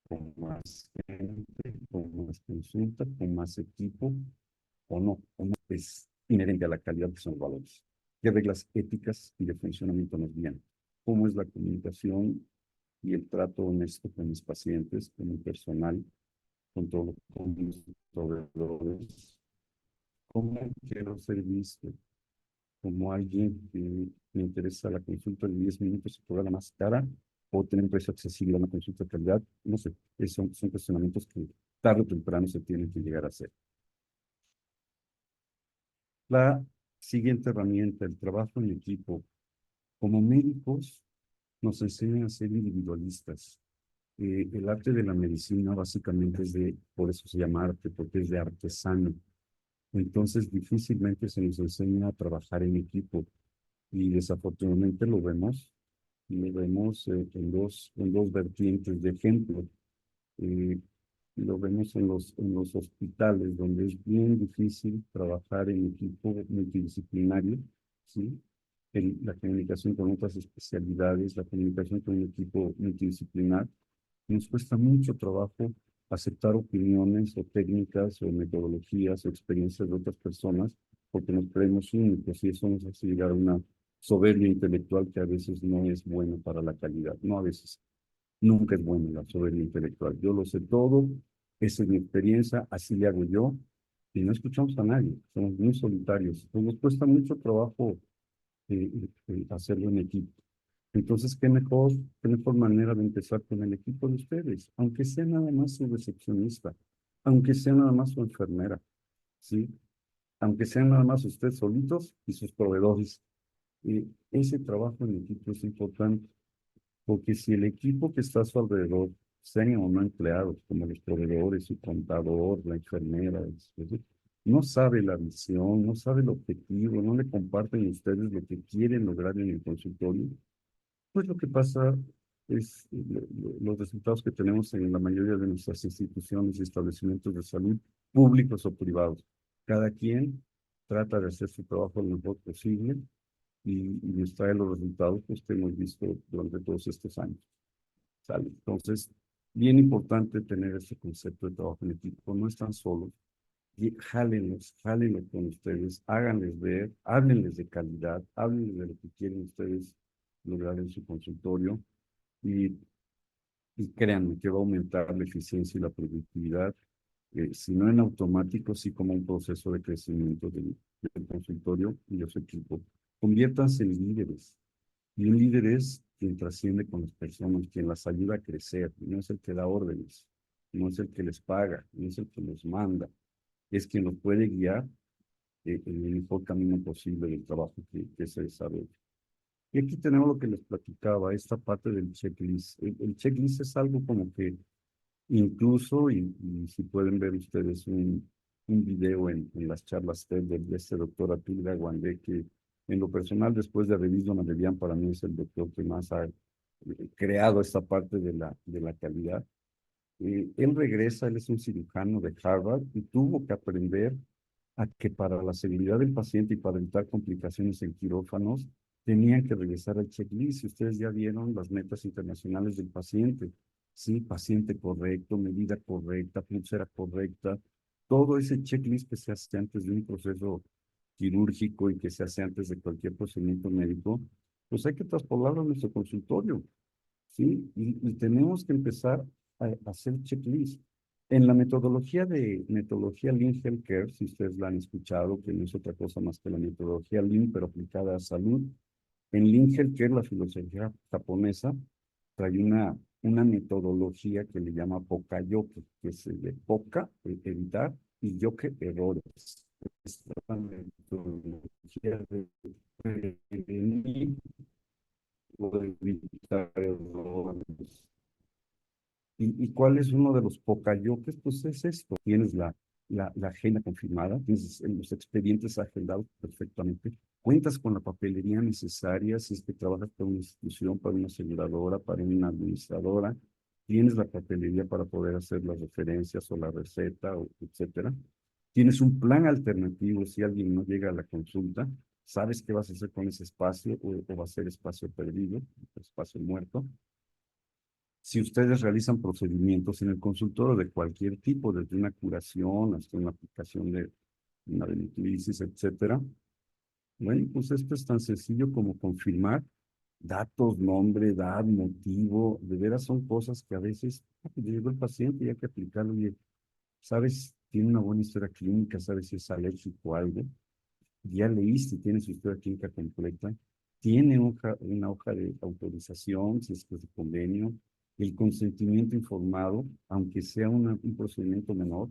con más gente, con más consulta, con más equipo, o no es inherente a la calidad que son los valores. ¿Qué reglas éticas y de funcionamiento nos guían? ¿Cómo es la comunicación y el trato honesto con mis pacientes, con mi personal, con mis proveedores? ¿Cómo quiero ser visto? Como alguien que me interesa la consulta de 10 minutos y cobra más cara, o tener un precio accesible a una consulta de calidad, no sé, son cuestionamientos que tarde o temprano se tienen que llegar a hacer. La siguiente herramienta, el trabajo en equipo. Como médicos, nos enseñan a ser individualistas. El arte de la medicina básicamente por eso se llama arte, porque es de artesano. Entonces, difícilmente se nos enseña a trabajar en equipo. Y desafortunadamente lo vemos en dos vertientes de ejemplo. Eh, lo vemos en los hospitales, donde es bien difícil trabajar en equipo multidisciplinario, ¿sí? La comunicación con otras especialidades, la comunicación con un equipo multidisciplinar. Nos cuesta mucho trabajo aceptar opiniones o técnicas o metodologías o experiencias de otras personas porque nos creemos únicos y eso nos hace llegar a una soberbia intelectual que a veces no es buena para la calidad, no a veces. Nunca es bueno la soberbia intelectual. Yo lo sé todo, esa es mi experiencia, así le hago yo, y no escuchamos a nadie, somos muy solitarios. Entonces nos cuesta mucho trabajo hacerlo en equipo. Entonces, qué mejor manera de empezar con el equipo de ustedes, aunque sea nada más su recepcionista, aunque sea nada más su enfermera, ¿sí? Aunque sean nada más ustedes solitos y sus proveedores. Ese trabajo en equipo es importante. Porque si el equipo que está a su alrededor, sean o no empleados, como los proveedores, su contador, la enfermera, no sabe la visión, no sabe el objetivo, no le comparten a ustedes lo que quieren lograr en el consultorio, pues lo que pasa es los resultados que tenemos en la mayoría de nuestras instituciones y establecimientos de salud, públicos o privados. Cada quien trata de hacer su trabajo lo mejor posible y nos trae los resultados pues, que hemos visto durante todos estos años. ¿Sale? Entonces, bien importante tener este concepto de trabajo en equipo. No están solos. Y jálenlos con ustedes, háganles ver, háblenles de calidad, háblenles de lo que quieren ustedes lograr en su consultorio y, y créanme que va a aumentar la eficiencia y la productividad, si no en automático, sí como un proceso de crecimiento del consultorio y de su equipo. Conviértanse en líderes. Y un líder es quien trasciende con las personas, quien las ayuda a crecer, no es el que da órdenes, no es el que les paga, no es el que los manda, es quien los puede guiar en el mejor camino posible del trabajo que se desarrolla. Y aquí tenemos lo que les platicaba, esta parte del checklist. El checklist es algo como que incluso, y si pueden ver ustedes un video en las charlas TED de este doctor Atul Gawande, que en lo personal, después de Revis Donadelian, para mí es el doctor que más ha creado esta parte de la calidad. Él regresa, él es un cirujano de Harvard y tuvo que aprender a que para la seguridad del paciente y para evitar complicaciones en quirófanos, tenían que regresar al checklist. Si ustedes ya vieron las metas internacionales del paciente, sí, paciente correcto, medida correcta, pulsera correcta, todo ese checklist que se hace antes de un proceso quirúrgico y que se hace antes de cualquier procedimiento médico, pues hay que traspolarlo a nuestro consultorio, ¿sí? Y tenemos que empezar a hacer checklist. En la metodología Lean Healthcare, si ustedes la han escuchado, que no es otra cosa más que la metodología Lean, pero aplicada a salud, en Lean Healthcare, la filosofía japonesa trae una metodología que le llama Poka-yoke, que es el de Poka, evitar, y yoke, errores. Esta metodología de prevenir o de evitar errores. ¿Y cuál es uno de los pocayocas? Pues es esto. Tienes la agenda confirmada, tienes los expedientes agendados perfectamente, cuentas con la papelería necesaria si es que trabajas para una institución, para una aseguradora, para una administradora, tienes la papelería para poder hacer las referencias o la receta, o etcétera. Tienes un plan alternativo si alguien no llega a la consulta, sabes qué vas a hacer con ese espacio o va a ser espacio perdido, espacio muerto. Si ustedes realizan procedimientos en el consultorio de cualquier tipo, desde una curación hasta una aplicación de una adenocrisis, etcétera, bueno, pues esto es tan sencillo como confirmar datos, nombre, edad, motivo, de veras son cosas que a veces llegó el paciente y hay que aplicarlo y, ¿sabes? Tiene una buena historia clínica, sabes si es alérgico a algo, ya leíste, tiene su historia clínica completa, tiene una hoja de autorización, si es que es de convenio, el consentimiento informado, aunque sea un procedimiento menor,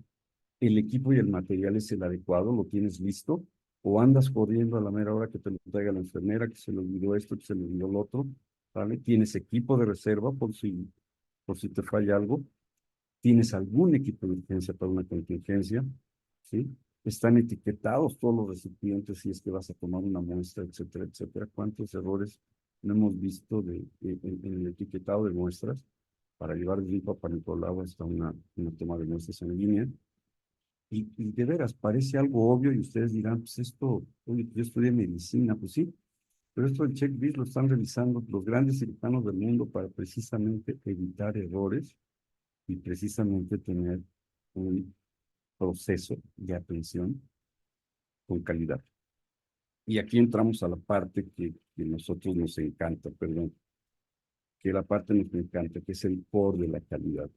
el equipo y el material es el adecuado, lo tienes listo, o andas corriendo a la mera hora que te lo traiga la enfermera, que se le olvidó esto, que se le olvidó lo otro, ¿vale? Tienes equipo de reserva por si te falla algo, tienes algún equipo de urgencia para una contingencia, ¿sí? Están etiquetados todos los recipientes si es que vas a tomar una muestra, etcétera, etcétera. ¿Cuántos errores no hemos visto en el etiquetado de muestras para llevar desde un Papa Nicolau hasta una toma de muestras en línea? Y de veras, parece algo obvio y ustedes dirán, pues esto, oye, yo estudié medicina, pues sí, pero esto del checklist lo están realizando los grandes cirujanos del mundo para precisamente evitar errores y precisamente tener un proceso de atención con calidad. Y aquí entramos a la parte que nosotros nos encanta, perdón, que la parte nos encanta, que es el core de la calidad,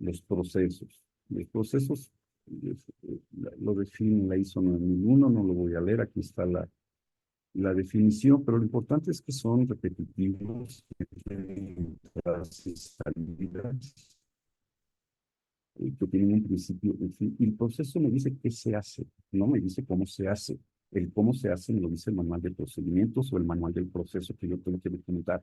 los procesos. Los procesos lo define la ISO 9001, no lo voy a leer, aquí está la definición, pero lo importante es que son repetitivos, que tienen entradas y salidas, que tienen un principio, en fin, y el proceso me dice qué se hace, no me dice cómo se hace. El cómo se hace me lo dice el manual de procedimientos o el manual del proceso que yo tengo que documentar.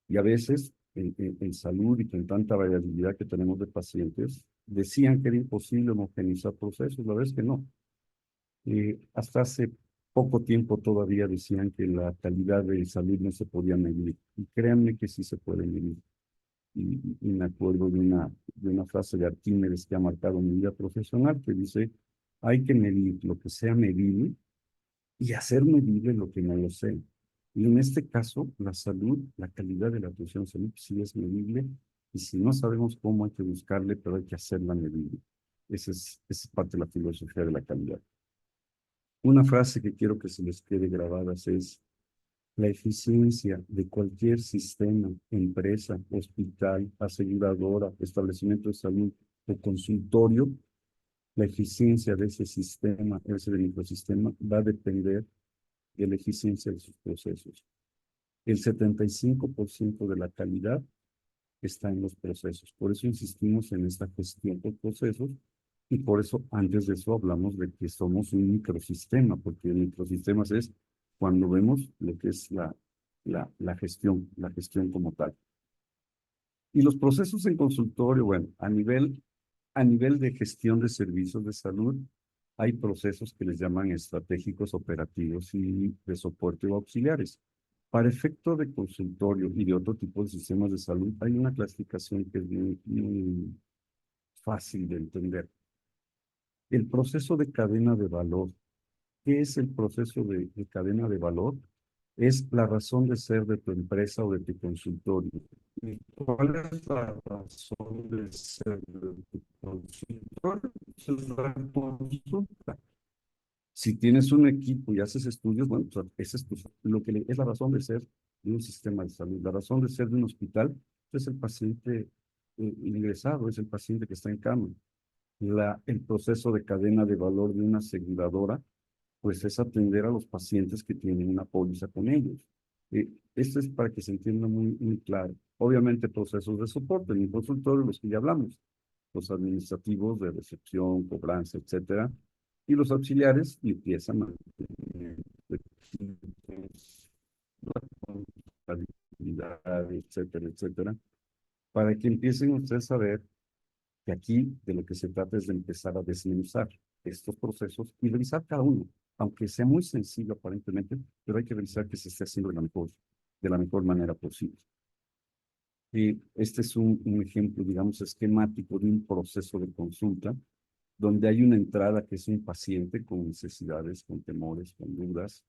Y a veces, en salud y con tanta variabilidad que tenemos de pacientes, decían que era imposible homogeneizar procesos, la verdad es que no. Hasta hace poco tiempo todavía decían que la calidad de salud no se podía medir. Y créanme que sí se puede medir. Y me acuerdo de una frase de Arquímedes que ha marcado mi vida profesional, que dice, hay que medir lo que sea medible y hacer medible lo que no lo sea. Y en este caso, la salud, la calidad de la atención en salud sí es medible, y si no sabemos cómo hay que buscarle, pero hay que hacerla medible. Esa es parte de la filosofía de la calidad. Una frase que quiero que se les quede grabada es, la eficiencia de cualquier sistema, empresa, hospital, aseguradora, establecimiento de salud o consultorio, la eficiencia de ese sistema, ese microsistema, va a depender de la eficiencia de sus procesos. El 75% de la calidad está en los procesos. Por eso insistimos en esta gestión por procesos y por eso antes de eso hablamos de que somos un microsistema, porque el microsistemas es cuando vemos lo que es la gestión como tal. Y los procesos en consultorio, bueno, a nivel de gestión de servicios de salud, hay procesos que les llaman estratégicos, operativos y de soporte o auxiliares. Para efecto de consultorio y de otro tipo de sistemas de salud, hay una clasificación que es muy fácil de entender. El proceso de cadena de valor. ¿Qué es el proceso de cadena de valor? Es la razón de ser de tu empresa o de tu consultorio. ¿Y cuál es la razón de ser de tu consultorio? Es la consulta. Si tienes un equipo y haces estudios, bueno, pues ese es lo que es la razón de ser de un sistema de salud. La razón de ser de un hospital es el paciente ingresado, es el paciente que está en cama. el proceso de cadena de valor de una aseguradora, pues es atender a los pacientes que tienen una póliza con ellos. Esto es para que se entienda muy claro. Obviamente procesos de soporte en el consultorio, los que ya hablamos, los administrativos de recepción, cobranza, etcétera, y los auxiliares, limpieza, mantenimiento, contabilidad, etcétera, etcétera, para que empiecen ustedes a ver que aquí de lo que se trata es de empezar a desmenuzar estos procesos y revisar cada uno, aunque sea muy sencillo aparentemente, pero hay que revisar que se esté haciendo de la mejor manera posible. Y este es un ejemplo, digamos, esquemático de un proceso de consulta donde hay una entrada que es un paciente con necesidades, con temores, con dudas,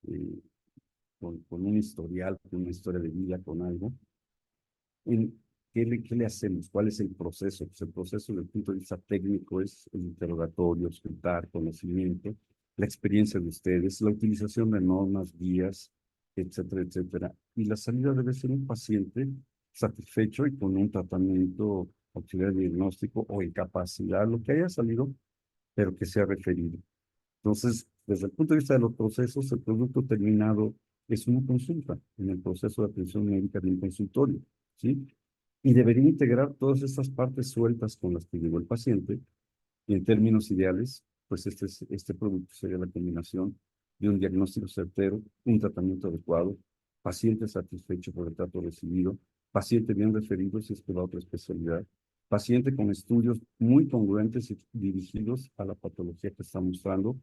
eh, con un historial, con una historia de vida, con algo. En, qué le hacemos? ¿Cuál es el proceso? Pues el proceso desde el punto de vista técnico es el interrogatorio, escuchar, conocimiento, la experiencia de ustedes, la utilización de normas, guías, etcétera, etcétera. Y la salida debe ser un paciente satisfecho y con un tratamiento auxiliar diagnóstico o en capacidad, lo que haya salido, pero que sea referido. Entonces, desde el punto de vista de los procesos, el producto terminado es una consulta en el proceso de atención médica de un consultorio, ¿sí? Y debería integrar todas estas partes sueltas con las que llegó el paciente. Y en términos ideales, pues este producto sería la combinación de un diagnóstico certero, un tratamiento adecuado, paciente satisfecho por el trato recibido, paciente bien referido si es que va a otra especialidad, paciente con estudios muy congruentes y dirigidos a la patología que está mostrando.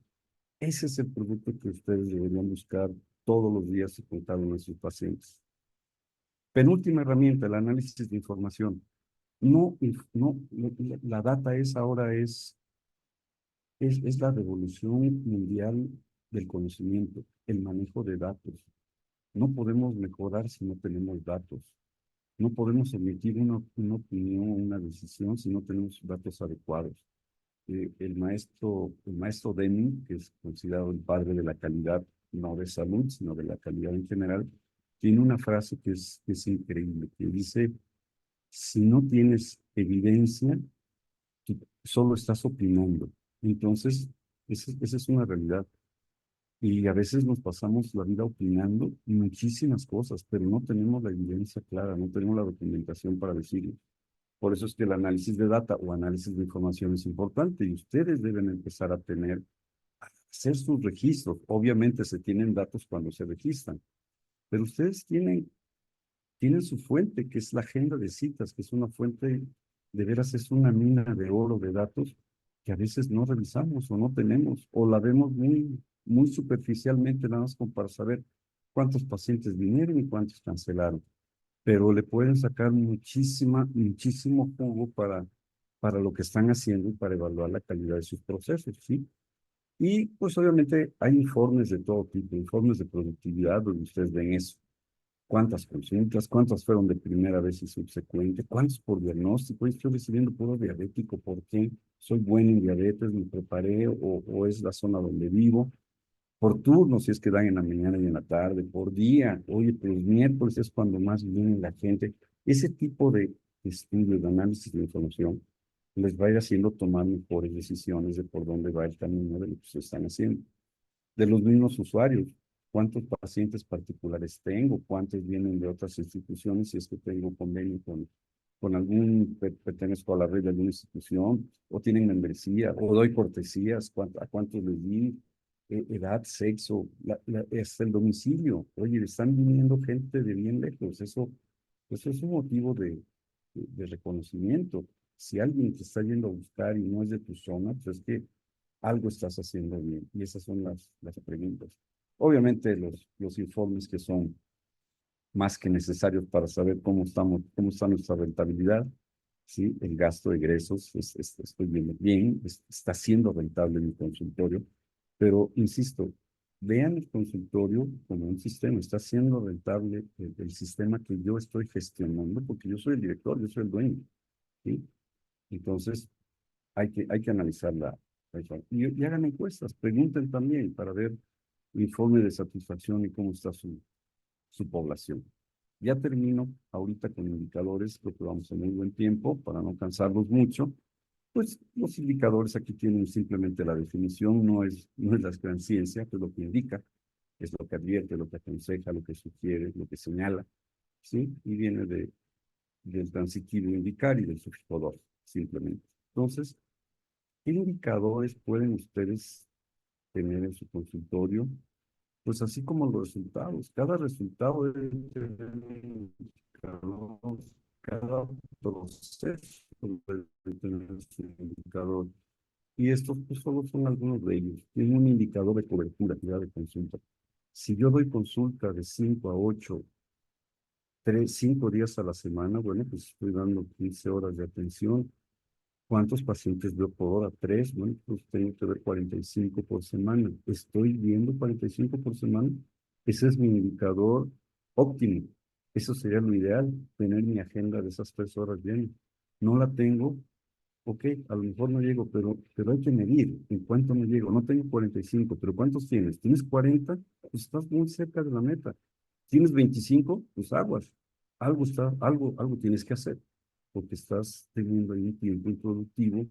Ese es el producto que ustedes deberían buscar todos los días y con cada uno de sus pacientes. Penúltima herramienta, el análisis de información. No, la data es la revolución mundial del conocimiento, el manejo de datos. No podemos mejorar si no tenemos datos. No podemos emitir una opinión, una decisión si no tenemos datos adecuados. El maestro Deming, que es considerado el padre de la calidad, no de salud, sino de la calidad en general, tiene una frase que es increíble, que dice, si no tienes evidencia, tú solo estás opinando. Entonces, esa es una realidad. Y a veces nos pasamos la vida opinando muchísimas cosas, pero no tenemos la evidencia clara, no tenemos la documentación para decirlo. Por eso es que el análisis de data o análisis de información es importante y ustedes deben empezar a hacer sus registros. Obviamente se tienen datos cuando se registran, pero ustedes tienen su fuente, que es la agenda de citas, que es una fuente, de veras es una mina de oro de datos que a veces no revisamos o no tenemos, o la vemos muy superficialmente, nada más como para saber cuántos pacientes vinieron y cuántos cancelaron. Pero le pueden sacar muchísimo jugo para lo que están haciendo y para evaluar la calidad de sus procesos, ¿sí? Y pues obviamente hay informes de todo tipo, informes de productividad donde ustedes ven eso. ¿Cuántas consultas? ¿Cuántas fueron de primera vez y subsecuente? ¿Cuántos por diagnóstico? Estoy recibiendo puro diabético. ¿Por qué? ¿Soy bueno en diabetes? ¿Me preparé? ¿O es la zona donde vivo? Por turnos, si es que dan en la mañana y en la tarde, por día. Oye, pues los miércoles es cuando más viene la gente. Ese tipo de estudios, de análisis de información, les va a ir haciendo tomar mejores decisiones de por dónde va el camino de lo que se están haciendo. De los mismos usuarios, cuántos pacientes particulares tengo, cuántos vienen de otras instituciones, si es que tengo convenio con pertenezco a la red de alguna institución, o tienen membresía, o doy cortesías, a cuántos les di, edad, sexo, hasta el domicilio. Oye, están viniendo gente de bien lejos, eso es un motivo de reconocimiento. Si alguien te está yendo a buscar y no es de tu zona, pues es que algo estás haciendo bien. Y esas son las preguntas. Obviamente los informes que son más que necesarios para saber cómo está nuestra rentabilidad, ¿sí? El gasto de egresos, estoy viendo bien, está siendo rentable mi consultorio, pero insisto, vean el consultorio como un sistema, está siendo rentable el sistema que yo estoy gestionando, porque yo soy el director, yo soy el dueño, ¿sí? Entonces, hay que analizarla. Y hagan encuestas, pregunten también para ver el informe de satisfacción y cómo está su población. Ya termino ahorita con indicadores, creo que vamos a muy buen tiempo para no cansarlos mucho. Pues los indicadores aquí tienen simplemente la definición, no es la gran ciencia, que es lo que indica, es lo que advierte, lo que aconseja, lo que sugiere, lo que señala, ¿sí? Y viene del transitivo indicar y del sufijo dor, simplemente. Entonces, ¿qué indicadores pueden ustedes tener en su consultorio? Pues así como los resultados. Cada resultado debe tener un indicador, cada proceso debe tener su indicador. Y estos pues, solo son algunos de ellos. Tiene un indicador de cobertura, de consulta. Si yo doy consulta de 5 a 8, 5 días a la semana, bueno, pues estoy dando 15 horas de atención. ¿Cuántos pacientes veo por hora? 3, bueno, pues tengo que ver 45 por semana. ¿Estoy viendo 45 por semana? Ese es mi indicador óptimo. Eso sería lo ideal, tener mi agenda de esas 3 horas bien. No la tengo, ok, a lo mejor no llego, pero hay que medir en cuánto no llego. No tengo 45, pero ¿cuántos tienes? ¿Tienes 40? Pues estás muy cerca de la meta. ¿Tienes 25? Pues aguas. Algo tienes que hacer, porque estás teniendo ahí un tiempo improductivo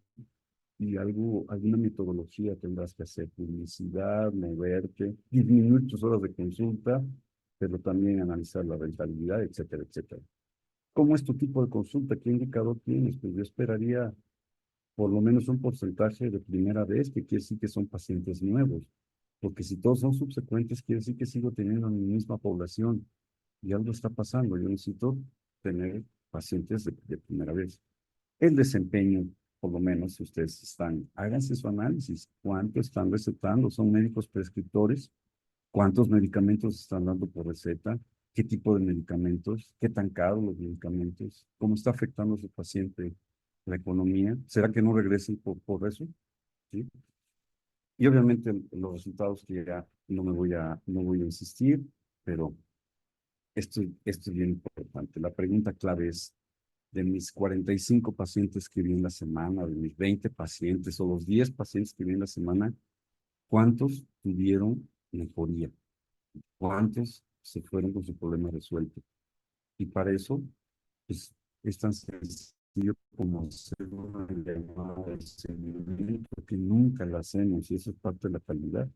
y alguna metodología tendrás que hacer. Publicidad, moverte, disminuir tus horas de consulta, pero también analizar la rentabilidad, etcétera, etcétera. ¿Cómo es tu tipo de consulta? ¿Qué indicador tienes? Pues yo esperaría por lo menos un porcentaje de primera vez, que quiere decir que son pacientes nuevos, porque si todos son subsecuentes, quiere decir que sigo teniendo mi misma población y algo está pasando. Yo necesito tener pacientes de primera vez. El desempeño, por lo menos, si ustedes háganse su análisis. ¿Cuánto están recetando? ¿Son médicos prescriptores? ¿Cuántos medicamentos están dando por receta? ¿Qué tipo de medicamentos? ¿Qué tan caros los medicamentos? ¿Cómo está afectando a su paciente la economía? ¿Será que no regresen por eso? ¿Sí? Y obviamente los resultados que ya no voy a insistir, pero esto es bien importante. La pregunta clave es, de mis 45 pacientes que vi en la semana, de mis 20 pacientes o los 10 pacientes que vi en la semana, ¿cuántos tuvieron mejoría? ¿Cuántos se fueron con su problema resuelto? Y para eso, pues, es tan sencillo como hacer una llamada de seguimiento que nunca la hacemos y eso es parte de la calidad.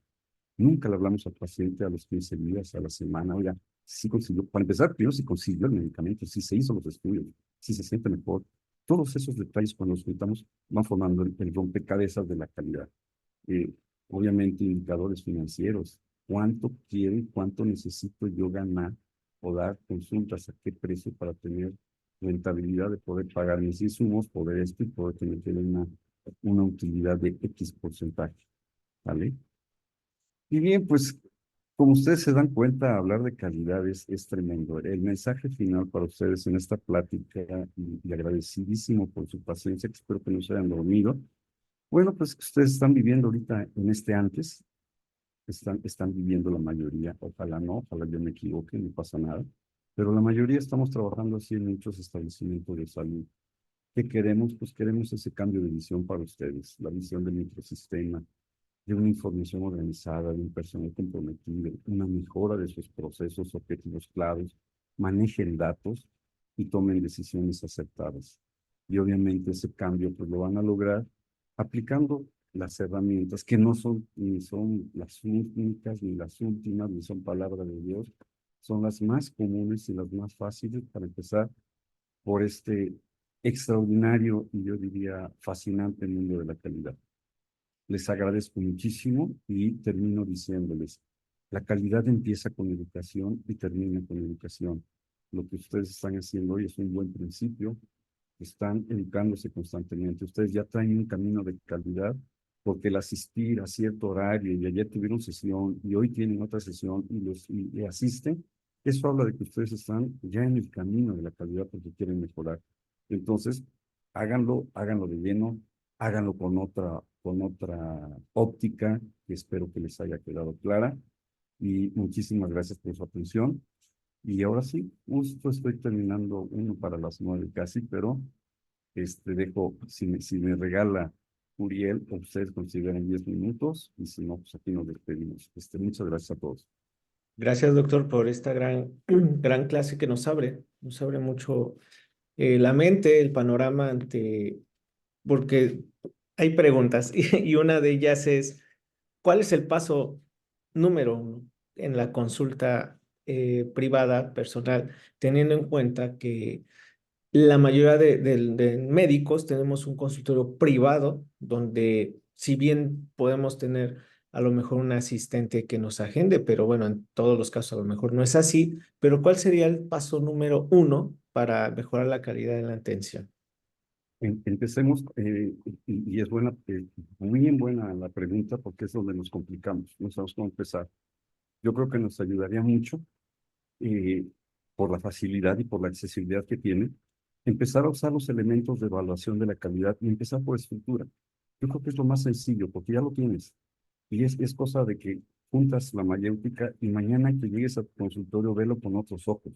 Nunca le hablamos al paciente a los 15 días, a la semana, oiga, si consiguió, para empezar, primero si consiguió el medicamento, si se hizo los estudios, si se siente mejor. Todos esos detalles cuando los juntamos van formando el rompecabezas de la calidad. Eh, Obviamente indicadores financieros, cuánto quiero y cuánto necesito yo ganar o dar consultas, a qué precio para tener rentabilidad de poder pagar mis insumos, poder esto y poder tener una utilidad de X porcentaje, ¿vale? Y bien, pues como ustedes se dan cuenta, hablar de calidad es tremendo. El mensaje final para ustedes en esta plática y agradecidísimo por su paciencia, que espero que no se hayan dormido. Bueno, pues que ustedes están viviendo ahorita en este antes, están viviendo la mayoría, ojalá yo me equivoque, no pasa nada, pero la mayoría estamos trabajando así en muchos establecimientos de salud. ¿Qué queremos? Pues queremos ese cambio de visión para ustedes, la visión del microsistema, de una información organizada, de un personal comprometido, una mejora de sus procesos, objetivos claros, manejen datos y tomen decisiones acertadas. Y obviamente ese cambio pues lo van a lograr aplicando las herramientas que no son ni son las únicas, ni las últimas, ni son palabra de Dios, son las más comunes y las más fáciles para empezar por este extraordinario y yo diría fascinante mundo de la calidad. Les agradezco muchísimo y termino diciéndoles, la calidad empieza con educación y termina con educación. Lo que ustedes están haciendo hoy es un buen principio, están educándose constantemente. Ustedes ya traen un camino de calidad porque el asistir a cierto horario y ayer tuvieron sesión y hoy tienen otra sesión y asisten, eso habla de que ustedes están ya en el camino de la calidad porque quieren mejorar. Entonces, háganlo de lleno, háganlo con otra óptica que espero que les haya quedado clara y muchísimas gracias por su atención. Y ahora sí, justo estoy terminando uno para las 9 casi, pero dejo, si me regala Uriel, ustedes consideren 10 minutos y si no, pues aquí nos despedimos. Muchas gracias a todos. Gracias, doctor, por esta gran clase que nos abre mucho la mente, el panorama ante porque hay preguntas y una de ellas es, ¿cuál es el paso número uno en la consulta privada personal, teniendo en cuenta que la mayoría de médicos tenemos un consultorio privado donde si bien podemos tener a lo mejor un asistente que nos agende, pero bueno, en todos los casos a lo mejor no es así, pero ¿cuál sería el paso número uno para mejorar la calidad de la atención? Empecemos, y es buena, muy bien buena la pregunta porque es donde nos complicamos, no sabemos cómo empezar. Yo creo que nos ayudaría mucho eh, por la facilidad y por la accesibilidad que tiene, empezar a usar los elementos de evaluación de la calidad y empezar por estructura. Yo creo que es lo más sencillo, porque ya lo tienes. Y es cosa de que juntas la mayéutica y mañana que llegues a tu consultorio, velo con otros ojos.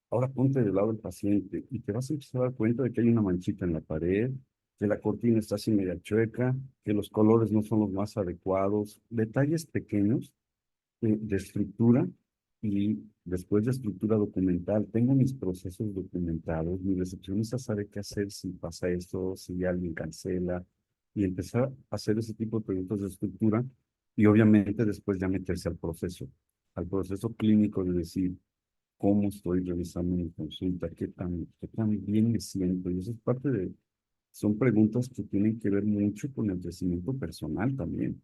Ahora ponte del lado del paciente y te vas a empezar a dar cuenta de que hay una manchita en la pared, que la cortina está así media chueca, que los colores no son los más adecuados, detalles pequeños de estructura y después de estructura documental, tengo mis procesos documentados, mi recepcionista sabe qué hacer si pasa esto, si alguien cancela, y empezar a hacer ese tipo de proyectos de estructura y obviamente después ya meterse al proceso clínico de decir cómo estoy realizando mi consulta, qué tan bien me siento, y eso es parte de, son preguntas que tienen que ver mucho con el crecimiento personal también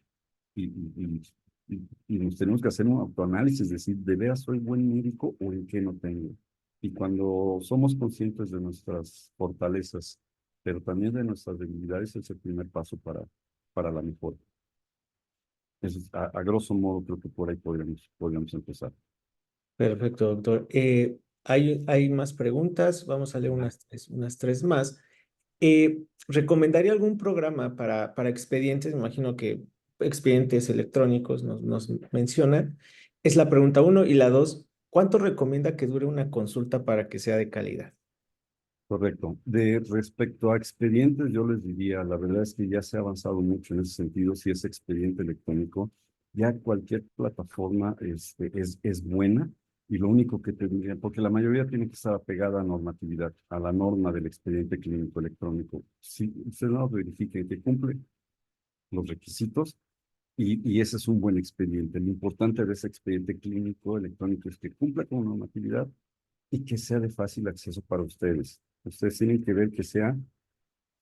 y, y, y nos tenemos que hacer un autoanálisis, decir, ¿de veras soy buen médico o en qué no tengo? Y cuando somos conscientes de nuestras fortalezas, pero también de nuestras debilidades, es el primer paso para la mejora. Eso es, a grosso modo, creo que por ahí podríamos empezar. Perfecto, doctor. Hay más preguntas, vamos a leer unas tres más. ¿Recomendaría algún programa para expedientes? Me imagino que expedientes electrónicos nos mencionan. Es la pregunta uno. Y la dos, ¿cuánto recomienda que dure una consulta para que sea de calidad? Correcto. De respecto a expedientes, yo les diría, la verdad es que ya se ha avanzado mucho en ese sentido. Si es expediente electrónico, ya cualquier plataforma es buena y lo único que tendría, porque la mayoría tiene que estar apegada a normatividad, a la norma del expediente clínico electrónico. Si usted no verifique que cumple los requisitos y ese es un buen expediente. Lo importante de ese expediente clínico electrónico es que cumpla con normatividad y que sea de fácil acceso para ustedes. Ustedes tienen que ver que sea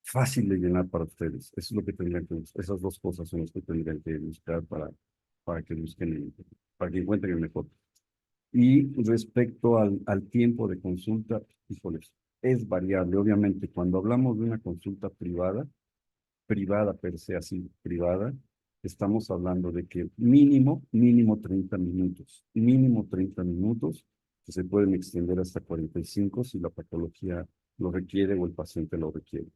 fácil de llenar para ustedes. Eso es lo que tendrían que buscar. Esas dos cosas son las que tendrían que buscar para que busquen para que encuentren el mejor. Y respecto al tiempo de consulta, híjoles, es variable. Obviamente, cuando hablamos de una consulta privada, privada per se así, privada, estamos hablando de que mínimo 30 minutos, mínimo 30 minutos, que se pueden extender hasta 45 si la patología lo requiere o el paciente lo requiere.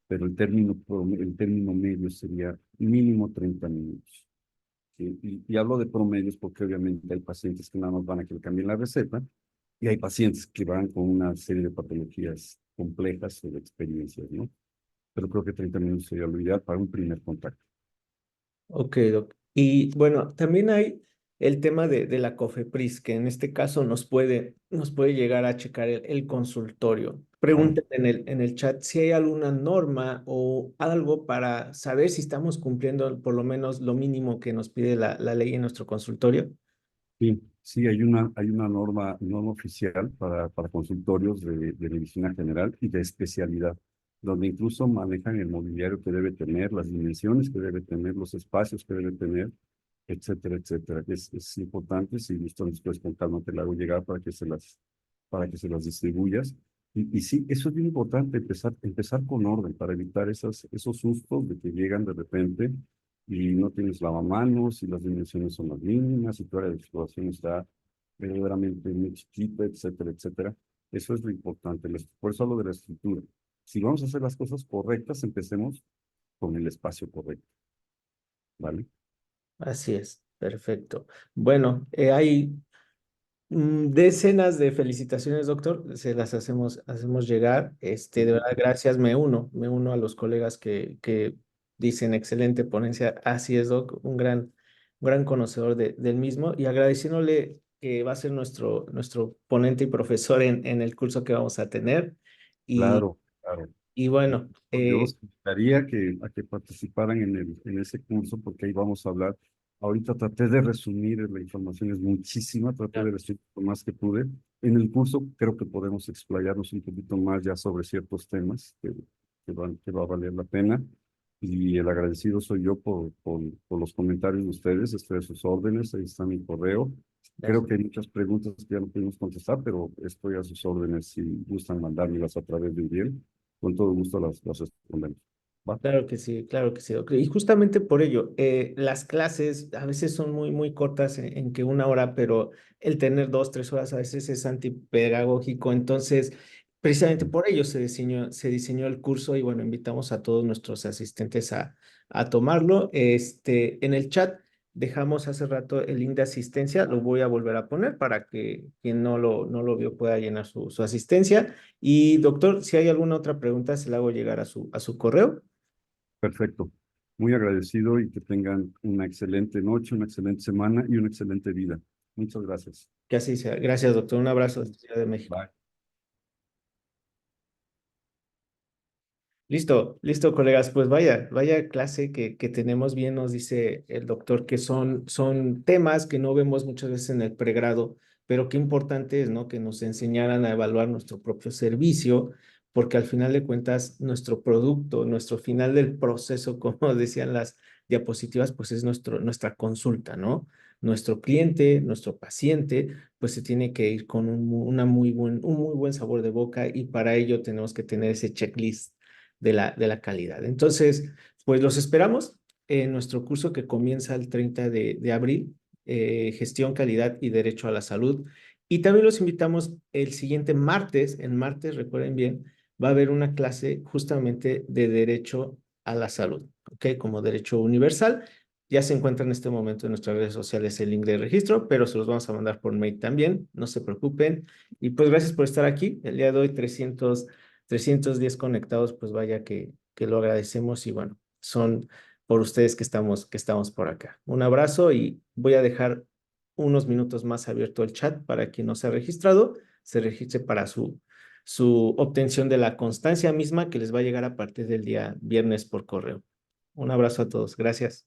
Pero el término medio sería mínimo 30 minutos. ¿Sí? Y hablo de promedios porque obviamente hay pacientes que nada más van a que le cambien la receta y hay pacientes que van con una serie de patologías complejas o de experiencias, ¿no? Pero creo que 30 minutos sería lo ideal para un primer contacto. Ok, doc. Y bueno, también hay el tema de la COFEPRIS, que en este caso nos puede llegar a checar el consultorio. Claro. Pregunten en el chat si hay alguna norma o algo para saber si estamos cumpliendo por lo menos lo mínimo que nos pide la ley en nuestro consultorio. Sí, sí, hay una norma oficial para consultorios de medicina general y de especialidad, donde incluso manejan el mobiliario que debe tener, las dimensiones que debe tener, los espacios que debe tener, etcétera, etcétera. Es importante, si listo, después con calma te la hago llegar para que se las distribuyas. Y sí, eso es bien importante, empezar con orden para evitar esos sustos de que llegan de repente y no tienes lavamanos y las dimensiones son las mínimas y tu área de exploración está verdaderamente muy chiquita, etcétera, etcétera. Eso es lo importante. Por eso hablo de la estructura. Si vamos a hacer las cosas correctas, empecemos con el espacio correcto, ¿vale? Así es, perfecto. Bueno, hay decenas de felicitaciones, doctor. Se las hacemos llegar. De verdad, gracias. Me uno a los colegas que dicen excelente ponencia. Así es, doc, un gran conocedor del mismo y agradeciéndole que va a ser nuestro ponente y profesor en el curso que vamos a tener. Y Claro, claro. Y bueno, Yo los invitaría a que participaran en ese curso porque ahí vamos a hablar. Ahorita traté de resumir, la información es muchísima, traté de resumir lo más que pude. En el curso creo que podemos explayarnos un poquito más ya sobre ciertos temas que va a valer la pena. Y el agradecido soy yo por los comentarios de ustedes, estoy a sus órdenes, ahí está mi correo. Creo que hay muchas preguntas que ya no pudimos contestar, pero estoy a sus órdenes si gustan mandármelas a través de Uriel. Con todo gusto las respondemos. ¿Va? claro que sí, doctor. Y justamente por ello, las clases a veces son muy, muy cortas en que una hora, pero el tener 2, 3 horas a veces es antipedagógico. Entonces, precisamente por ello se diseñó el curso y bueno, invitamos a todos nuestros asistentes a tomarlo. En el chat dejamos hace rato el link de asistencia, lo voy a volver a poner para que quien no lo vio pueda llenar su asistencia. Y doctor, si hay alguna otra pregunta, se la hago llegar a su correo. Perfecto. Muy agradecido y que tengan una excelente noche, una excelente semana y una excelente vida. Muchas gracias. Que así sea. Gracias, doctor. Un abrazo desde Ciudad de México. Bye. Listo, listo, colegas. Pues vaya clase que tenemos bien, nos dice el doctor, que son temas que no vemos muchas veces en el pregrado, pero qué importante es, ¿no? Que nos enseñaran a evaluar nuestro propio servicio, porque al final de cuentas, nuestro producto, nuestro final del proceso, como decían las diapositivas, pues es nuestra consulta, ¿no? Nuestro cliente, nuestro paciente, pues se tiene que ir con un muy buen sabor de boca y para ello tenemos que tener ese checklist de la calidad. Entonces, pues los esperamos en nuestro curso que comienza el 30 de abril, Gestión, Calidad y Derecho a la Salud. Y también los invitamos el siguiente martes, en martes, recuerden bien, va a haber una clase justamente de Derecho a la Salud, ¿ok? Como derecho universal. Ya se encuentra en este momento en nuestras redes sociales el link de registro, pero se los vamos a mandar por mail también, no se preocupen. Y pues gracias por estar aquí. El día de hoy 310 conectados, pues vaya que lo agradecemos y bueno, son por ustedes que estamos por acá. Un abrazo y voy a dejar unos minutos más abierto el chat para quien no se ha registrado, se registre para su obtención de la constancia misma que les va a llegar a partir del día viernes por correo. Un abrazo a todos. Gracias.